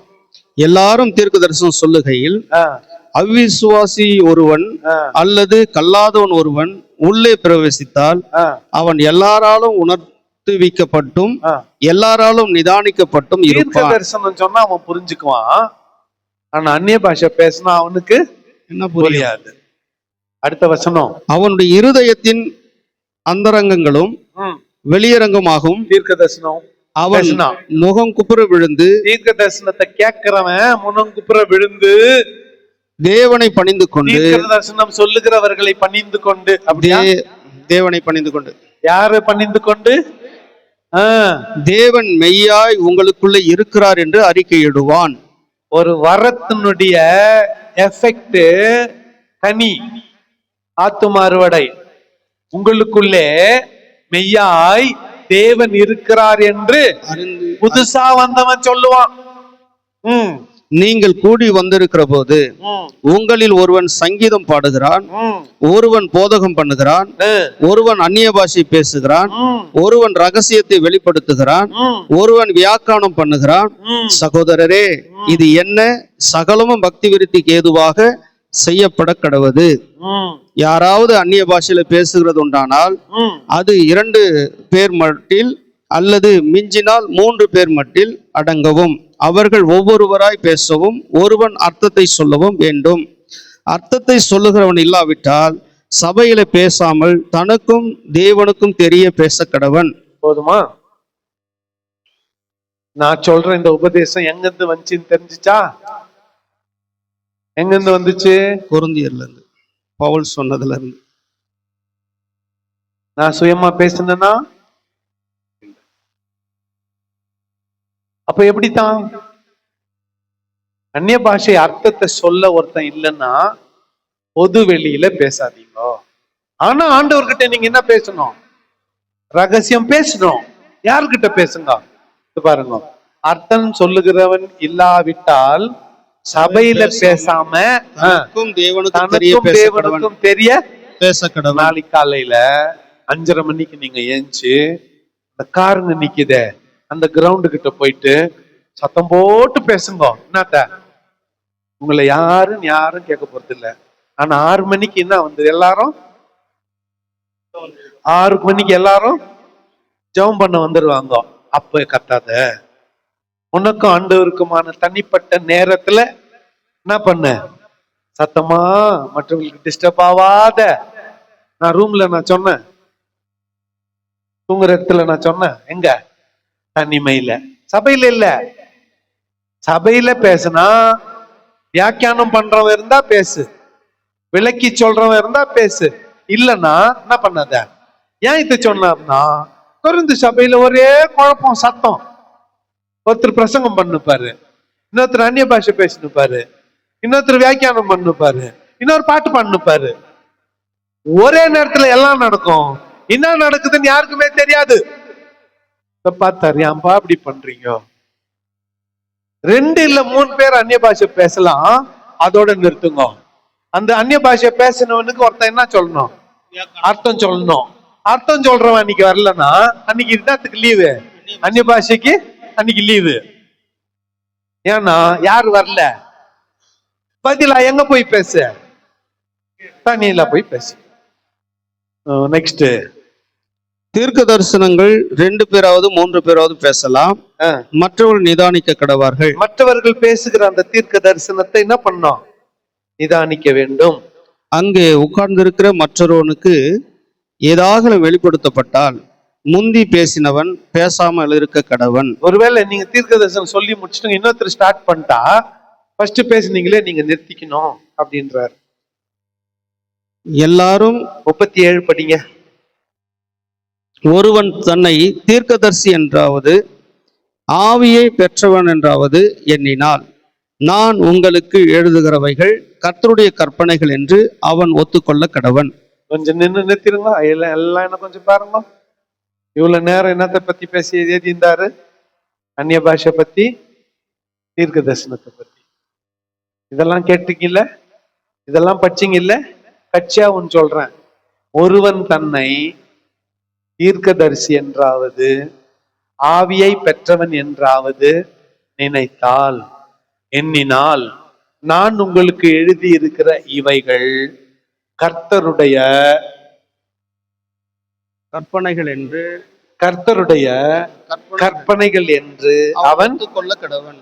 எல்லாரும் தீர்க்க தரிசனம் சொல்லுகையில் அவிசுவாசி ஒருவன் அல்லது கல்லாதவன் ஒருவன் உள்ளே பிரவேசித்தால் அவன் எல்லாராலும் உணர்த்துவிக்கப்பட்டும் எல்லாராலும் நிதானிக்கப்பட்டும் இருப்பான். தரிசனம் சொன்னா அவன் புரிஞ்சுக்குவான், ஆனா அந்நிய பாஷை பேசினா அவனுக்கு என்ன புரியாது. அடுத்த வசனம். அவனுடைய இருதயத்தின் அந்தரங்கங்களும் வெளியரங்கமாகவும் தீர்க்க தரிசனம் அவன் முகம் குப்புற விழுந்து, தீர்க்க தரிசனத்தை கேட்கிறவன் முகம் குப்புற விழுந்து தேவனை பணிந்து கொண்டு, தரிசனம் சொல்லுகிறவர்களை பணிந்து கொண்டு, அப்படியே தேவனை பணிந்து கொண்டு, யாரு பணிந்து கொண்டு? தேவன் மெய்யாய் உங்களுக்குள்ள இருக்கிறார் என்று அறிக்கையிடுவான். ஒரு வரத்தினுடைய எஃபெக்ட், கனி, ஆத்தும அறுவடை. உங்களுக்குள்ளே மெய்யாய் தேவன் இருக்கிறார் என்று புதுசா வந்தவன் சொல்லுவான். நீங்கள் கூடி வந்திருக்கிற போது உங்களில் ஒருவன் சங்கீதம் பாடுகிறான், ஒருவன் போதகம் பண்ணுகிறான், ஒருவன் அந்நிய பாஷை பேசுகிறான், ஒருவன் ரகசியத்தை வெளிப்படுத்துகிறான், ஒருவன் வியாக்கியானம் பண்ணுகிறான். சகோதரரே, இது என்ன? சகலமும் பக்தி விருத்திக்கு ஏதுவாக செய்யப்பட கடவது. யாராவது அந்நிய பாஷையில பேசுகிறது உண்டானால் அது 2 பேர் மட்டில் அல்லது மிஞ்சினால் 3 பேர் மட்டில் அடங்கவும். அவர்கள் ஒவ்வொருவராய் பேசவும் ஒருவன் அர்த்தத்தை சொல்லவும் வேண்டும். அர்த்தத்தை சொல்லுகிறவன் இல்லாவிட்டால் சபையில பேசாமல் தனக்கும் தேவனுக்கும் தெரிய பேச கடவன். போதுமா? நான் சொல்ற இந்த உபதேசம் எங்கிருந்து வந்துச்சுன்னு தெரிஞ்சுச்சா? எங்கிருந்து வந்துச்சு? கொரிந்தியர்ல இருந்து, பவுல் சொன்னதுல இருந்து. நான் சுயமா பேசுனேன்னா அப்ப எப்படித்தான்? அந்நிய பாஷை அர்த்தத்தை சொல்ல ஒருத்தன் இல்லைன்னா பொது வெளியில பேசாதீங்க. ஆனா ஆண்டவர்கிட்ட நீங்க என்ன பேசணும்? ரகசியம் பேசணும். யாருக்கிட்ட பேசுங்க? பாருங்க, அர்த்தம் சொல்லுகிறவன் இல்லாவிட்டால் சபையில பேசாம தேவனுக்கும் தெரிய பேச கடவுள். நாளைக்கு காலையில 5:30 மணிக்கு நீங்க ஏஞ்சி அந்த காருங்க நிக்குதே அந்த கிரவுண்டு கிட்ட போயிட்டு சத்தம் போட்டு பேசுங்க. என்னத்த? உங்களை யாரும் கேட்க போறது இல்ல. ஆனா 6 மணிக்கு என்ன வந்து எல்லாரும் 6 மணிக்கு எல்லாரும் ஜெபம் பண்ண வந்துருவாங்க. அப்ப கத்தாத, உனக்கும் ஆண்டவருக்குமான தனிப்பட்ட நேரத்துல என்ன பண்ண? சத்தமா மற்றவங்களுக்கு டிஸ்டர்ப் ஆகாத. நான் ரூம்ல நான் சொன்னேன், தூங்குற இடத்துல நான் சொன்னேன், எங்க தனிமையில. சபையில இல்ல, சபையில பேசுனா வியாக்கியானம் பண்றவன் இருந்தா பேசு, விளக்கி சொல்றவன் இருந்தா பேசு, இல்லைன்னா என்ன பண்ணாத. ஏன் இது சொன்னார்னா, கொரிந்து சபையில ஒரே குழப்பம், சத்தம். ஒருத்தர் பிரசங்கம் பண்ணுப்பாரு, இன்னொருத்தர் அந்நிய பாஷை பேசினுப்பாரு, இன்னொருத்தர் வியாக்கியானம் பண்ணுப்பாரு, இன்னொரு பாட்டு பண்ணுப்பாரு. ஒரே நேரத்துல எல்லாம் நடக்கும். என்ன நடக்குதுன்னு யாருக்குமே தெரியாது. பார்த்தாரு, ஏன்பா அப்படி பண்றீங்க? 2 இல்ல 3 பேர் அந்நிய பாஷை பேசலாம், அதோட நிறுத்துங்க. அந்த அந்நிய பாஷை பேசினவனுக்கு ஒருத்தன் என்ன சொல்லணும்? அர்த்தம் சொல்லணும். அர்த்தம் சொல்றவன் அன்னைக்கு வரலன்னா அன்னைக்கு என்னத்துக்கு லீவு? அந்நிய பாஷைக்கு அன்னைக்கு லீவு. ஏன்னா யாரு வரல, பதிலா எங்க போய் பேச? தண்ணியில போய் பேசு. நெக்ஸ்ட், தீர்க்க தரிசனங்கள் 2 பேராவது 3 பேராவது பேசலாம், மற்றவர்கள் நிதானிக்க கடவார்கள். மற்றவர்கள் பேசுகிற அந்த தீர்க்க தரிசனத்தை என்ன பண்ணோம்? நிதானிக்க வேண்டும். அங்கே உட்கார்ந்திருக்கிற மற்றொருவனுக்கு ஏதாவது வெளிப்படுத்தப்பட்டால் முந்தி பேசினவன் பேசாமல் இருக்க கடவன். ஒருவேளை நீங்க தீர்க்க தரிசனம் சொல்லி முடிச்சுட்டு இன்னொருத்தர் ஸ்டார்ட் பண்ணிட்டா, ஃபர்ஸ்ட் பேசுனீங்களே நீங்க நிறுத்திக்கணும் அப்படின்றார். எல்லாரும் 37 படிங்க. ஒருவன் தன்னை தீர்க்கதரிசி என்றாவது ஆவியை பெற்றவன் என்றாவது எண்ணினால், நான் உங்களுக்கு எழுதுகிறவைகள் கர்த்தருடைய கற்பனைகள் என்று அவன் ஒத்துக்கொள்ள கடவன். கொஞ்சம் நிறுத்திருங்க, எல்லாம் என்ன கொஞ்சம் பாருங்க. இவ்வளவு நேரம் என்னத்தை பத்தி பேசி எழுதியிருந்தாரு? அந்நிய பாஷை பத்தி, தீர்க்க தரிசனத்தை பத்தி. இதெல்லாம் கேட்டீங்கல்ல, இதெல்லாம் படிச்சீங்க இல்ல? கட்சியா ஒன்னு சொல்றேன். ஒருவன் தன்னை தீர்க்கதரிசி என்றாவது ஆவியை பெற்றவன் என்றாவது நினைத்தால், எண்ணினால், நான் உங்களுக்கு எழுதி இருக்கிற இவைகள் கர்த்தருடைய கற்பனைகள் என்று கர்த்தருடைய கற்பனைகள் என்று அவன் கொள்ள கடவன்.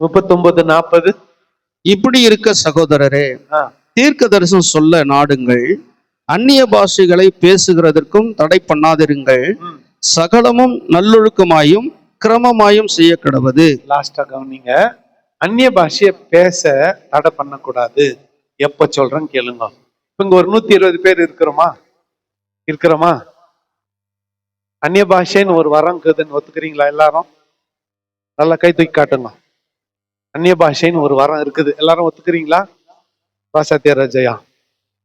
39-40. இப்படி இருக்க சகோதரரே, தீர்க்க தரிசனம் சொல்ல நாடுங்கள், அந்நிய பாஷைகளை பேசுகிறதற்கும் தடை பண்ணாதிருங்கள், சகலமும் நல்லொழுக்கமாயும் கிரமமாயும் செய்ய கடவது. லாஸ்டா கவனிங்க, அந்நிய பாஷையை பேச தடை பண்ணக்கூடாது. எப்ப சொல்றேன்னு கேளுங்க. இங்க ஒரு 120 பேர் இருக்கிறோமா? அந்நிய பாஷைன்னு ஒரு வரங்குதுன்னு ஒத்துக்கிறீங்களா? எல்லாரும் நல்லா கை தூக்கி காட்டுங்க. அந்நிய பாஷைன்னு ஒரு வரம் இருக்குது, எல்லாரும் ஒத்துக்கிறீங்களா? சத்யராஜயா,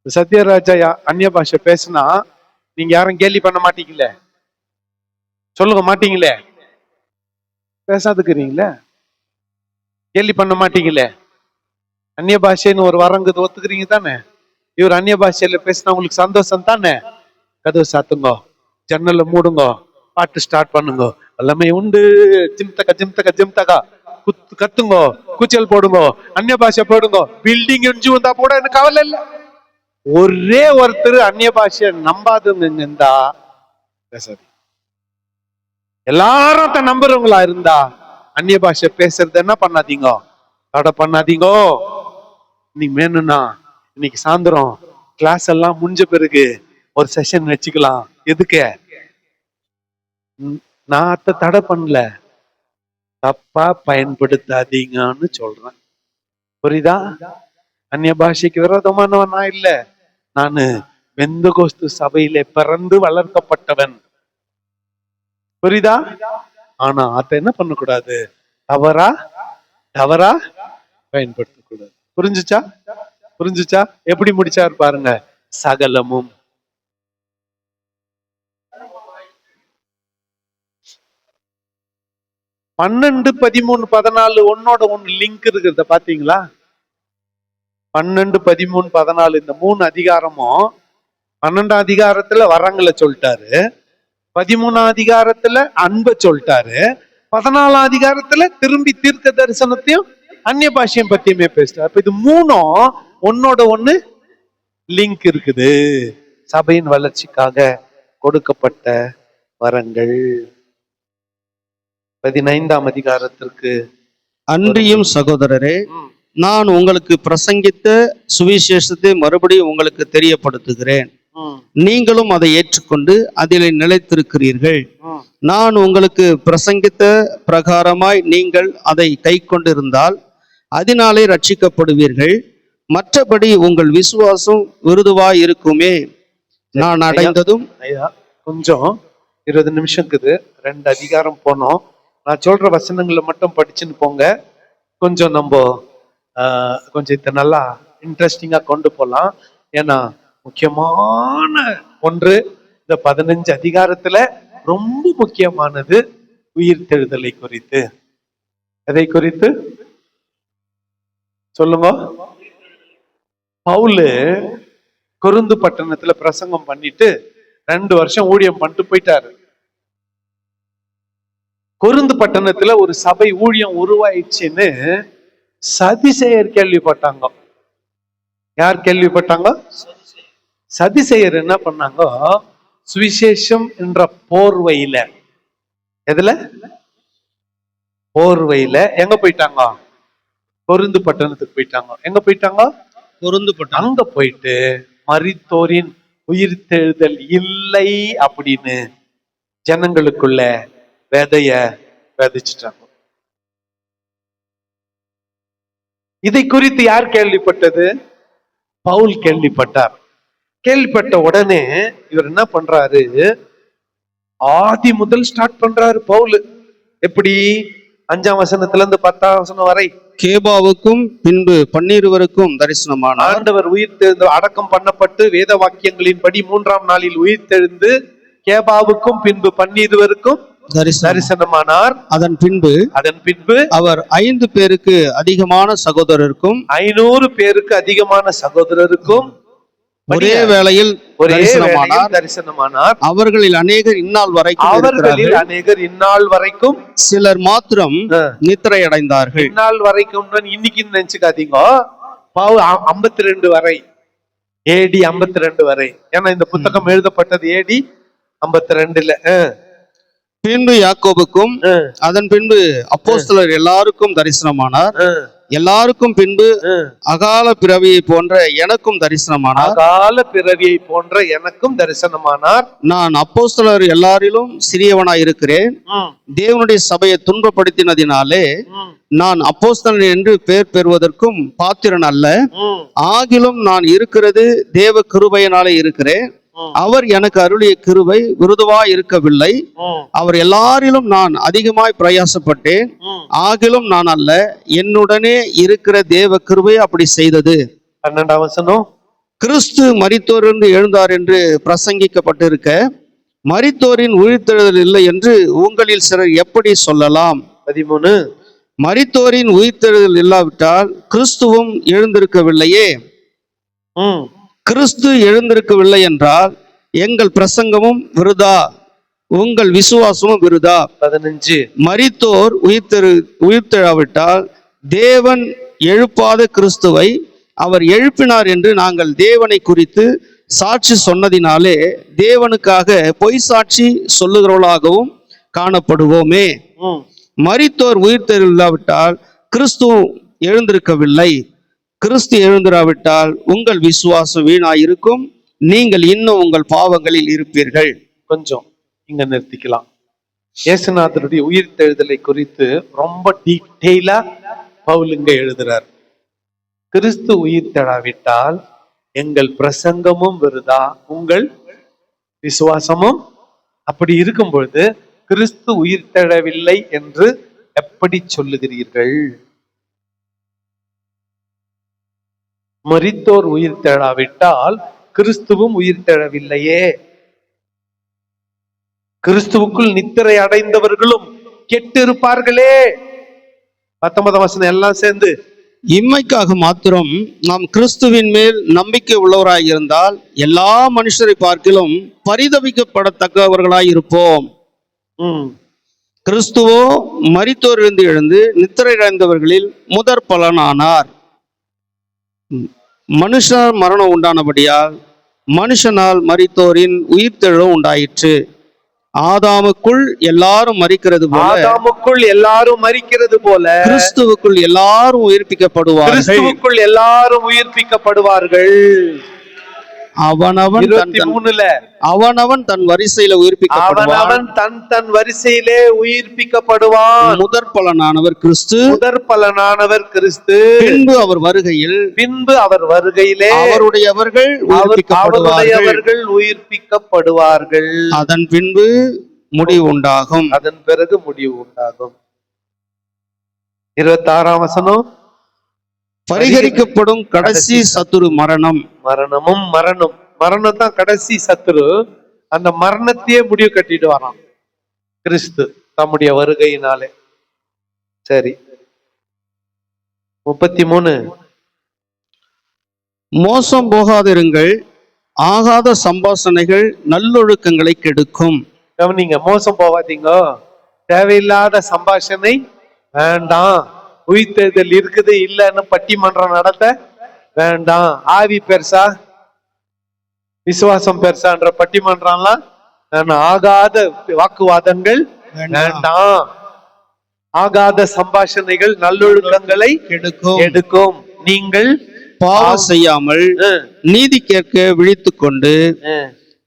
சத்யராஜயா அந்நிய பாஷை பேசுனா நீங்க யாரும் கேலி பண்ண மாட்டீங்களே? சொல்லுங்க, மாட்டீங்களே? பேசாதுக்கிறீங்களே, கேலி பண்ண மாட்டீங்களே? அந்நிய பாஷைன்னு ஒரு வரங்குது, ஒத்துக்கிறீங்க தானே? இவர் அந்நிய பாஷையில பேசினா உங்களுக்கு சந்தோஷம் தானே? கதவு சாத்துங்க, ஜன்னல்ல மூடுங்க, பாட்டு ஸ்டார்ட் பண்ணுங்க. எல்லாமே உண்டு, ஜிம்தகா ஜிம்தகா ஜிம்தகா கத்துங்க, கூச்சல் போடுங்க, அந்நிய பாஷை போடுங்க. பில்டிங் இடிஞ்சு வந்தா கூட எனக்கு கவலை இல்லை. ஒரே ஒருத்தர் அந்நிய பாஷைய நம்பாதவங்க இருந்தா பேசாது. எல்லாரும் தான் நம்புறவங்களா இருந்தா அந்நிய பாஷை பேசுறது என்ன பண்ணாதீங்க, தடை பண்ணாதீங்க. இன்னைக்கு வேணும்னா இன்னைக்கு சாயந்தரம் கிளாஸ் எல்லாம் முடிஞ்ச பிறகு ஒரு செஷன் வச்சுக்கலாம். எதுக்கு? நான் அத தடை பண்ணல, தப்பா பயன்படுத்தாதீங்கன்னு சொல்றேன். புரியுதா? அந்நிய பாஷைக்கு விரோதமானவன் நான் இல்ல. நானு பெந்தகோஸ்து சபையிலே பிறந்து வளர்க்கப்பட்டவன். புரியுதா? ஆனா அத என்ன பண்ணக்கூடாது, தவறா பயன்படுத்தக்கூடாது. புரிஞ்சுச்சா? எப்படி முடிச்சாரு பாருங்க. சகலமும். பன்னெண்டு 13 14 ஒன்னோட ஒன்னு லிங்க் இருக்கிறத பாத்தீங்களா? 12 13 14 இந்த 3 அதிகாரமும் 12ஆம் அதிகாரத்துல வரங்களை சொல்லிட்டாரு, 13ஆம் அதிகாரத்துல அன்பை சொல்லிட்டாரு, 14ஆம் அதிகாரத்துல திரும்பி தீர்க்க தரிசனத்தையும் அந்நிய பாஷையும் பத்தியுமே பேசிட்டாரு. அப்ப இது 3ம் ஒன்னோட ஒண்ணு லிங்க் இருக்குது. சபையின் வளர்ச்சிக்காக கொடுக்கப்பட்ட வரங்கள். 15ஆம் அதிகாரத்திற்கு. அன்றியும் சகோதரரே, ம், நான் உங்களுக்கு பிரசங்கித்த சுவிசேஷத்தை மறுபடியும் உங்களுக்கு தெரியப்படுத்துகிறேன். ம், நீங்களும் அதை ஏற்றுக்கொண்டு அதிலே நிலைத்திருக்கிறீர்கள். ம். நான் உங்களுக்கு பிரசங்கித்த பிரகாரமாய் நீங்கள் அதை கைக்கொண்டிருந்தால் அதனாலே ரட்சிக்கப்படுவீர்கள். மற்றபடி உங்கள் விசுவாசம் விருதுவாய் இருக்குமே. நான் அடைந்ததும் ஐயா, கொஞ்சம் 20 நிமிஷம் இருக்குது, 2 அதிகாரம் போனோம். நான் சொல்ற வசனங்களை மட்டும் படிச்சுன்னு போங்க. கொஞ்சம் நம்ம கொஞ்சம் இதை நல்லா இன்ட்ரெஸ்டிங்கா கொண்டு போகலாம். ஏன்னா முக்கியமான ஒன்று இந்த 15 அதிகாரத்துல ரொம்ப முக்கியமானது உயிர்த்தெழுதலை குறித்து. எதை குறித்து சொல்லுங்க. பவுலு கொரிந்து பட்டணத்துல பிரசங்கம் பண்ணிட்டு 2 வருஷம் ஊழியம் பண்ணிட்டு போயிட்டாரு. கொரிந்து பட்டணத்துல ஒரு சபை ஊழியம் உருவாயிடுச்சுன்னு சதிசெயர் கேள்விப்பட்டாங்க. யார் கேள்விப்பட்டாங்க? சதிசெயர் என்ன பண்ணாங்க? சுவிசேஷம் என்ற போர்வையில, எதுல போர்வையில எங்க போயிட்டாங்க? கொரிந்து பட்டணத்துக்கு போயிட்டாங்க. எங்க போயிட்டாங்க? பொருந்துபட்ட அங்க போயிட்டு மரித்தோரின் உயிர்த்தெழுதல் இல்லை அப்படின்னு ஜனங்களுக்குள்ள விதைய விதைச்சிட்டாங்க. இதை குறித்து யார் கேள்விப்பட்டது? பவுல் கேள்விப்பட்டார். கேள்விப்பட்ட உடனே இவர் என்ன பண்றாரு? ஆதி முதல் ஸ்டார்ட் பண்றாரு பவுல். எப்படி? 5ஆம் வசனத்துல இருந்து 10ஆம் வசனம் வரை. கேபாவுக்கும் பின்பு 12 தரிசனமானார். ஆண்டவர் உயிர்த்தெழுந்து அடக்கம் பண்ணப்பட்டு வேத வாக்கியங்களின்படி 3ஆம் நாளில் உயிர்த்தெழுந்து கேபாவுக்கும் பின்பு 12 தரிசனமானார். அதன் பின்பு அவர் 5 பேருக்கு அதிகமான சகோதரருக்கும் 500 பேருக்கு அதிகமான சகோதரருக்கும் ஒரே வேளையில் தரிசனமானார். அவர்களில் அநேகர் இந்நாள் வரைக்கும் சிலர் மாத்திரம் நித்திரை அடைந்தார்கள். இந்நாள் வரைக்கும் இன்னைக்கு நினைச்சுக்காதீங்க. 52 வரை, ஏடி 52 வரை. ஏன்னா இந்த புத்தகம் எழுதப்பட்டது ஏடி 52ல. பின்பு யாக்கோபுக்கும் அதன் பின்பு அப்போஸ்தலர் எல்லாருக்கும் தரிசனமானார். எல்லாருக்கும் பின்பு அகால பிறவியை போன்ற எனக்கும் தரிசனமானார். அகால பிறவியை போன்ற எனக்கும் தரிசனமானார். நான் அப்போஸ்தலர் எல்லாரிலும் சிறியவனாய் இருக்கிறேன். தேவனுடைய சபையை துன்பப்படுத்தினதினாலே நான் அப்போஸ்தலன் என்று பெயர் பெறுவதற்கும் பாத்திரன் அல்ல. ஆகிலும் நான் இருக்கிறது தேவ கிருபையினாலே இருக்கிறேன். அவர் எனக்கு அருளிய கிருபை விருதுவாய் இருக்கவில்லை. அவர் எல்லாரிலும் நான் அதிகமாய் பிரயாசப்பட்டேன். ஆகிலும் நான் அல்ல, என்னுடனே இருக்கிற தேவ கிருபை அப்படி செய்தது. 12ஆம் வசனம். கிறிஸ்து மரித்தோரிலிருந்து எழுந்தார் என்று பிரசங்கிக்கப்பட்டிருக்க மரித்தோரின் உயிர்த்தெழுதல் இல்லை என்று உங்களில் சிலர் எப்படி சொல்லலாம்? 13. மரித்தோரின் உயிர்த்தெழுதல் இல்லாவிட்டால் கிறிஸ்துவும் எழுந்திருக்கவில்லையே. கிறிஸ்து எழுந்திருக்கவில்லை என்றால் எங்கள் பிரசங்கமும் விருதா, உங்கள் விசுவாசமும் விருதா. 15. மரித்தோர் உயிர்த்தெழாவிட்டால் தேவன் எழுப்பாத கிறிஸ்துவை அவர் எழுப்பினார் என்று நாங்கள் தேவனை குறித்து சாட்சி சொன்னதினாலே தேவனுக்காக பொய் சாட்சி சொல்லுகிறவர்களாகவும் காணப்படுவோமே. மரித்தோர் உயிர்த்தெழாவிட்டால் கிறிஸ்து எழுந்திருக்கவில்லை. கிறிஸ்து எழுந்திராவிட்டால் உங்கள் விசுவாசம் வீணாயிருக்கும், நீங்கள் இன்னும் உங்கள் பாவங்களில் இருப்பீர்கள். கொஞ்சம் இங்க நிறுத்திக்கலாம். இயேசுநாதருடைய உயிர்த்தெழுதலை குறித்து ரொம்ப டீட்டெயிலா பவுல் இங்க எழுதுறார். கிறிஸ்து உயிர்த்தெழாவிட்டால் எங்கள் பிரசங்கமும் விருதா, உங்கள் விசுவாசமும். அப்படி இருக்கும் பொழுது கிறிஸ்து உயிர்த்தெழவில்லை என்று எப்படி சொல்லுகிறீர்கள்? மரித்தோர் உயிர்த்தெழாவிட்டால் கிறிஸ்துவும் உயிர்த்தெழவில்லையே. கிறிஸ்துவுக்குள் நித்திரை அடைந்தவர்களும் கெட்டு இருப்பார்களே. 19ஆம் வசனம் எல்லாம் சேர்ந்து. இம்மைக்காக மாத்திரம் நாம் கிறிஸ்துவின் மேல் நம்பிக்கை உள்ளவராய் இருந்தால் எல்லா மனுஷரை பார்க்கிலும் பரிதபிக்கப்படத்தக்கவர்களாய் இருப்போம். கிறிஸ்துவோ மரித்தோரிலிருந்து எழுந்து நித்திரை அடைந்தவர்களில் முதற் பலனானார். மனுஷர் மரணம் உண்டானபடியால் மனுஷனால் மரித்தோரின் உயிர்த்தெழும் உண்டாயிற்று. ஆதாமுக்குள் எல்லாரும் மரிக்கிறது போல ஆதாமுக்குள் எல்லாரும் மரிக்கிறது போல கிறிஸ்துவுக்குள் எல்லாரும் உயிர்ப்பிக்கப்படுவார்கள். கிறிஸ்துவுக்குள் எல்லாரும் உயிர்ப்பிக்கப்படுவார்கள். அவனவன் 23ல அவனவன் தன் வரிசையில உயிர்ப்பிக்கப்படுவான். அவனவன் தன் வரிசையிலே உயிர்ப்பிக்கப்படுவான். முதற் பலனானவர் கிறிஸ்து. முதற் பலனானவர் கிறிஸ்து. பின்பு அவர் வருகையிலே அவருடையவர்கள் உயிர்ப்பிக்கப்படுவார்கள். அதன் பின்பு முடிவு உண்டாகும். அதன் பிறகு முடிவு உண்டாகும். 26ஆம் வசனம், பரிகரிக்கப்படும் கடைசி சத்துரு மரணம். மரணம் தான் கடைசி சத்துரு. அந்த மரணத்தையே முடிவு கட்டிட்டு வரான் கிறிஸ்து தம்முடைய வருகையினாலே. சரி, 33 மோசம் போகாதிருங்கள், ஆகாத சம்பாஷணைகள் நல்லொழுக்கங்களை கெடுக்கும். கவனிங்க, மோசம் போகாதீங்க. தேவையில்லாத சம்பாஷணை வேண்டாம். உயிர்த்தெழுதல் இருக்குது இல்லைன்னு பட்டிமன்றம் நடத்த வேண்டாம். ஆவி பெருசா விசுவாசம் பெருசான்ற பட்டிமன்றம்லாம் ஆகாத வாக்குவாதங்கள் வேண்டாம். ஆகாத சம்பாஷணைகள் நல்லொழுக்கங்களை எடுக்கும். நீங்கள் பாவம் செய்யாமல் நீதி கேட்க விழித்துக் கொண்டு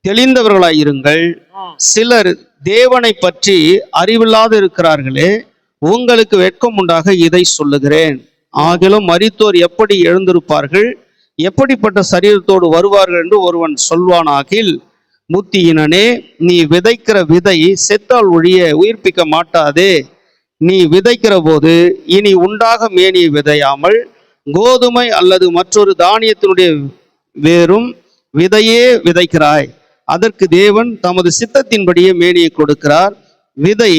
தெளிந்தவர்களாயிருங்கள். சிலர் தேவனை பற்றி அறிவில்லாது இருக்கிறார்களே, உங்களுக்கு வெட்கம் உண்டாக இதை சொல்லுகிறேன். ஆகிலும் மரித்தோர் எப்படி எழுந்திருப்பார்கள், எப்படிப்பட்ட சரீரத்தோடு வருவார்கள் என்று ஒருவன் சொல்வானாகில், புத்தியினனே, நீ விதைக்கிற விதை செத்தால் ஒழிய உயிர்ப்பிக்க மாட்டாதே. நீ விதைக்கிற போது இனி உண்டாக மேனியை விதையாமல் கோதுமை அல்லது மற்றொரு தானியத்தினுடைய வேறும் விதையே விதைக்கிறாய். அதற்கு தேவன் தமது சித்தத்தின்படியே மேனியை கொடுக்கிறார். விதை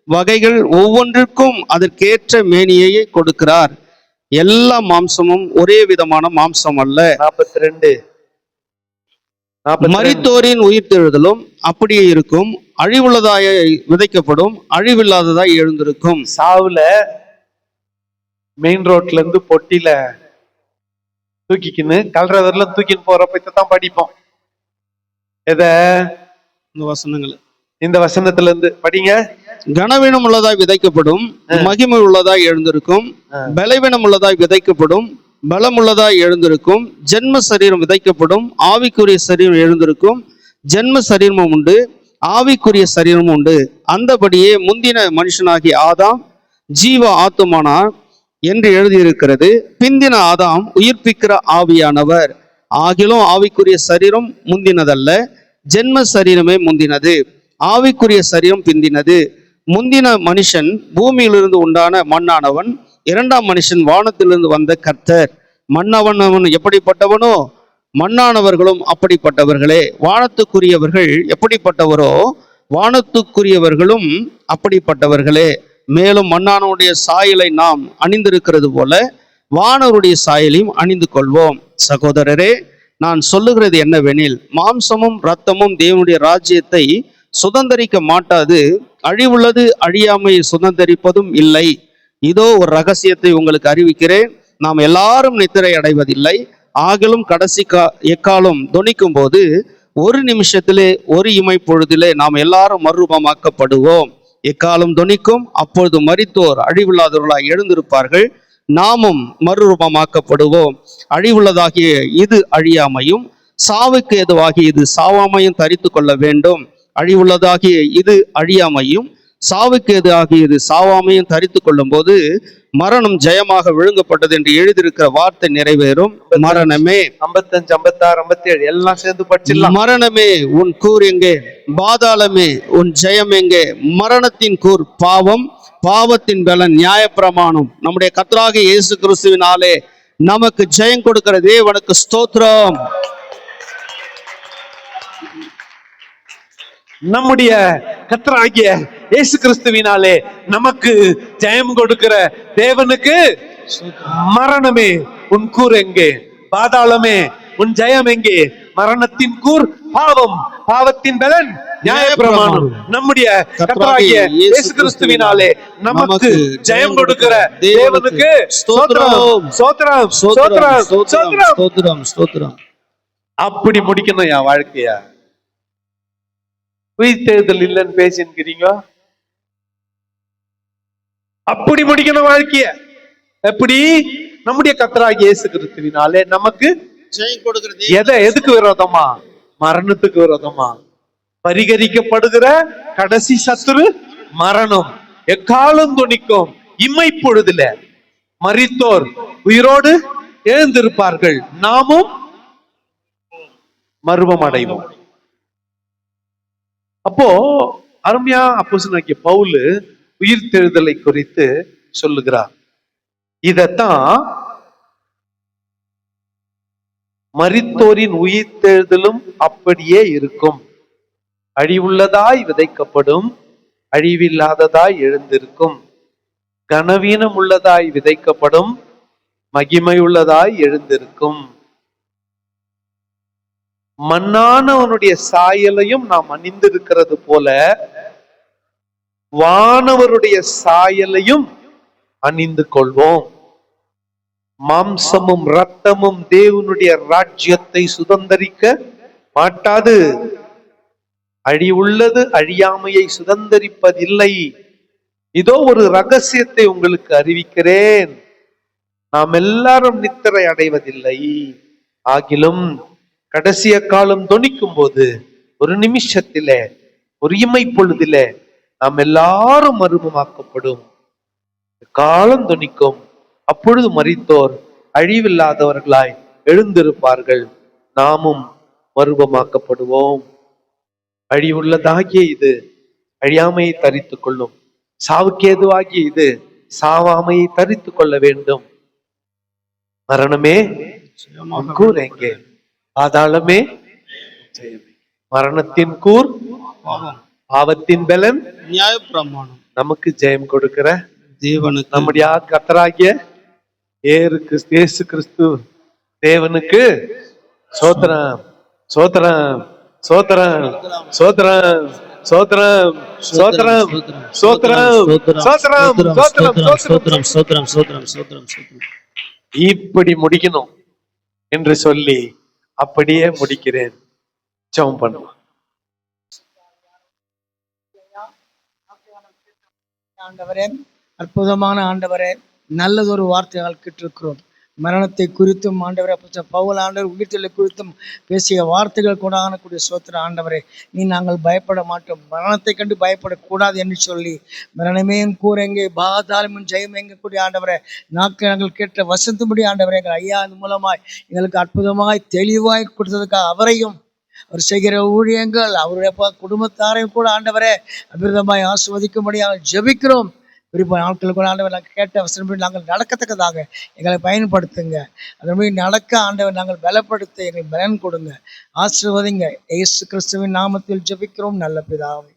வகைகள் ஒவ்வொன்றிற்கும் அதற்கேற்ற மேனியை கொடுக்கிறார். எல்லா மாம்சமும் ஒரே விதமான மாம்சம் அல்ல. 42 மரித்தோரின் உயிர்த்தெழுதலும் அப்படியே இருக்கும். அழிவுள்ளதாய் விதைக்கப்படும், அழிவில்லாததாய் எழுந்திருக்கும். சாவுல மெயின் ரோட்ல இருந்து பொட்டில தூக்கிக்கின்னு கல்றவர்லாம் தூக்கின்னு போறப்ப தான் படிப்போம். இந்த வசனத்துல இருந்து படிங்க. கனவீனம் உள்ளதாய் விதைக்கப்படும், மகிமை உள்ளதாய் எழுந்திருக்கும். பலவீனம் உள்ளதாய் விதைக்கப்படும், பலம் உள்ளதாய் எழுந்திருக்கும். ஜென்ம சரீரம் விதைக்கப்படும், ஆவிக்குரிய சரீரம் எழுந்திருக்கும். ஜென்ம சரீரமும் உண்டு, ஆவிக்குரிய சரீரமும் உண்டு. அந்தபடியே முந்தின மனுஷனாகிய ஆதாம் ஜீவ ஆத்துமானார் என்று எழுதியிருக்கிறது. பிந்தின ஆதாம் உயிர்ப்பிக்கிற ஆவியானவர். ஆகிலும் ஆவிக்குரிய சரீரம் முந்தினதல்ல, ஜென்ம சரீரமே முந்தினது, ஆவிக்குரிய சரீரம் பிந்தினது. முந்தின மனுஷன் பூமியிலிருந்து உண்டான மண்ணானவன், இரண்டாம் மனுஷன் வானத்திலிருந்து வந்த கர்த்தர். மண்ணானவன் எப்படிப்பட்டவனோ மண்ணானவர்களும் அப்படிப்பட்டவர்களே. வானத்துக்குரியவர்கள் எப்படிப்பட்டவரோ வானத்துக்குரியவர்களும் அப்படிப்பட்டவர்களே. மேலும் மண்ணானவனுடைய சாயலை நாம் அணிந்திருக்கிறது போல வானவருடைய சாயலையும் அணிந்து கொள்வோம். சகோதரரே, நான் சொல்லுகிறது என்னவெனில், மாம்சமும் இரத்தமும் தேவனுடைய ராஜ்யத்தை சுதந்தரிக்க மாட்டாது, அழிவுள்ளது அழியாமையை சுதந்தரிப்பதும் இல்லை. இதோ ஒரு ரகசியத்தை உங்களுக்கு அறிவிக்கிறேன். நாம் எல்லாரும் நித்திரை அடைவதில்லை. ஆகிலும் கடைசி எக்காலம் தொனிக்கும் போது ஒரு நிமிஷத்திலே ஒரு இமை பொழுதிலே நாம் எல்லாரும் மறுரூபமாக்கப்படுவோம். எக்காலம் தொனிக்கும், அப்பொழுது மரித்தோர் அழிவில்லாதவர்களாய் எழுந்திருப்பார்கள், நாமும் மறுரூபமாக்கப்படுவோம். அழிவுள்ளதாகிய இது அழியாமையும் சாவுக்கு ஏதுவாகிய இது சாவாமையும் தரித்து கொள்ள வேண்டும். அழிவுள்ளதாகிய இது அழியாமையும் சாவுக்கு எது ஆகியது சாவாமையும் தரித்து கொள்ளும் போது மரணம் ஜெயமாக விழுங்கப்பட்டது என்று எழுதியிருக்கிற வார்த்தை நிறைவேறும். மரணமே 55, 56, 57 எல்லாம் சேர்ந்து படிச்சிடலாம். மரணமே உன் கூர் எங்கே? பாதாளமே உன் ஜெயம் எங்கே? மரணத்தின் கூர் பாவம், பாவத்தின் பலன் நியாயப்பிரமாணம். நம்முடைய கர்த்தராகிய இயேசு கிறிஸ்துவினாலே நமக்கு ஜெயம் கொடுக்கிற தேவனுக்கு ஸ்தோத்திரம். நம்முடைய கர்த்தராகிய இயேசு கிறிஸ்துவினாலே நமக்கு ஜெயம் கொடுக்கிற தேவனுக்கு மரணமே உன் கூர் எங்கே? பாதாளமே உன் ஜெயம் எங்கே? மரணத்தின் கூர் பாவம், பாவத்தின் பலன் நியாயப்பிரமாணம். நம்முடைய கர்த்தராகிய இயேசு கிறிஸ்துவினாலே நமக்கு ஜெயம் கொடுக்கிற தேவனுக்கு ஸ்தோத்திரம், ஸ்தோத்திரம், ஸ்தோத்திரம், ஸ்தோத்திரம், ஸ்தோத்திரம். அப்படி முடிக்கணும் என் வாழ்க்கைய. உயிர்த்தெழுதல் இல்லைன்னு பேசின்னுக்கிறீங்க. அப்படி முடிக்கணும் வாழ்க்கைய. எப்படி? நம்முடைய கர்த்தராகிய இயேசு கிறிஸ்துவினாலே நமக்கு ஜெயம் கொடுக்கிறது. எதுக்கு விரோதமா? மரணத்துக்கு விரோதமா. பரிகரிக்கப்படுகிற கடைசி சத்துரு மரணம். எக்காலம் துணிக்கும். இமைப்பொழுதுல மரித்தோர் உயிரோடு எழுந்திருப்பார்கள், நாமும் மர்மம் அடைவோம். அப்போ அருமையா அப்போஸ்தலனாகிய பவுல் உயிர்த்தெழுதலை குறித்து சொல்லுகிறார். இதத்தான் மரித்தோரின் உயிர்த்தெழுதலும் அப்படியே இருக்கும். அழிவுள்ளதாய் விதைக்கப்படும், அழிவில்லாததாய் எழுந்திருக்கும். கனவீனம் உள்ளதாய் விதைக்கப்படும், மகிமை உள்ளதாய் எழுந்திருக்கும். மண்ணானவனுடைய சாயலையும் நாம் அணிந்திருக்கிறது போல வானவருடைய சாயலையும் அணிந்து கொள்வோம். மாம்சமும் இரத்தமும் தேவனுடைய ராஜ்யத்தை சுதந்தரிக்க மாட்டாது. அழிவுள்ளது அழியாமையை சுதந்தரிப்பதில்லை. இதோ ஒரு ரகசியத்தை உங்களுக்கு அறிவிக்கிறேன். நாம் எல்லாரும் நித்திரை அடைவதில்லை. ஆகிலும் கடைசிய காலம் தொனிக்கும் போது ஒரு நிமிஷத்திலே, ஒரு இமை பொழுதிலே நாம் எல்லாரும் மறுபமாக்கப்படும். காலம் தொனிக்கும். அப்பொழுது மரித்தோர் அழிவில்லாதவர்களாய் எழுந்திருப்பார்கள், நாமும் மறுபமாக்கப்படுவோம். அழிவுள்ளதாகிய இது அழியாமையை தரித்துக் கொள்ளும். சாவுக்கு ஏதுவாகிய இது சாவாமையை தரித்துக் கொள்ள வேண்டும். மரணமே கூர் எங்கே? பாதாளமே மரணத்தின் கூர், பாவத்தின் பலன் நியாயப்பிரமாணம். நமக்கு ஜெயம் கொடுக்கிற தேவனுக்கு, நம்முடைய கர்த்தராகிய இயேசு கிறிஸ்து தேவனுக்கு சோத்திரம், சோத்திரம், சோத்திரம், சோத்திரம், சோத்திரம், சோத்திரம், சோத்திரம், சோத்திரம், சோத்திரம். இப்படி முடிக்கணும் என்று சொல்லி அப்படியே முடிக்கிறேன். ஜெபம் பண்ணுவோம். ஆண்டவரே, அற்புதமான ஆண்டவரே, நல்லதொரு வார்த்தையால் கேட்டிருக்கிறோம். மரணத்தை குறித்தும் ஆண்டவரே, பவுல் ஆண்டவர் உயிர்த்தெழுதலை குறித்தும் பேசிய வார்த்தைகள் கூட ஆனக்கூடிய சோத்திர ஆண்டவரே, நீ நாங்கள் பயப்பட மாட்டோம், மரணத்தை கண்டு பயப்படக்கூடாது என்று சொல்லி, மரணமே கூர் எங்கே, பாதாளமும் ஜெயம் எங்கே கூடிய ஆண்டவரே, நாங்கள் கேட்ட வசந்தபடி ஆண்டவரே, எங்கள் ஐயா அது மூலமாய் எங்களுக்கு அற்புதமாய் தெளிவாய் கொடுத்ததுக்காக அவரையும் அவர் செய்கிற ஊழியங்கள் அவருடைய குடும்பத்தாரையும் கூட ஆண்டவரே அபிரதமாய் ஆசிர்வதிக்கும்படியாக ஜெபிக்கிறோம். குறிப்பாக நாட்கள் கூட ஆண்டவர் நாங்கள் கேட்ட வசனப்படி நாங்கள் நடக்கத்தக்கதாக எங்களை பயன்படுத்துங்க. அதன்படி நடக்க ஆண்டவர் நாங்கள் பலப்படுத்த எங்களுக்கு பலன் கொடுங்க. ஆசீர்வதிங்க. இயேசு கிறிஸ்துவின் நாமத்தில் ஜெபிக்கிறோம் நல்ல பிதாவே.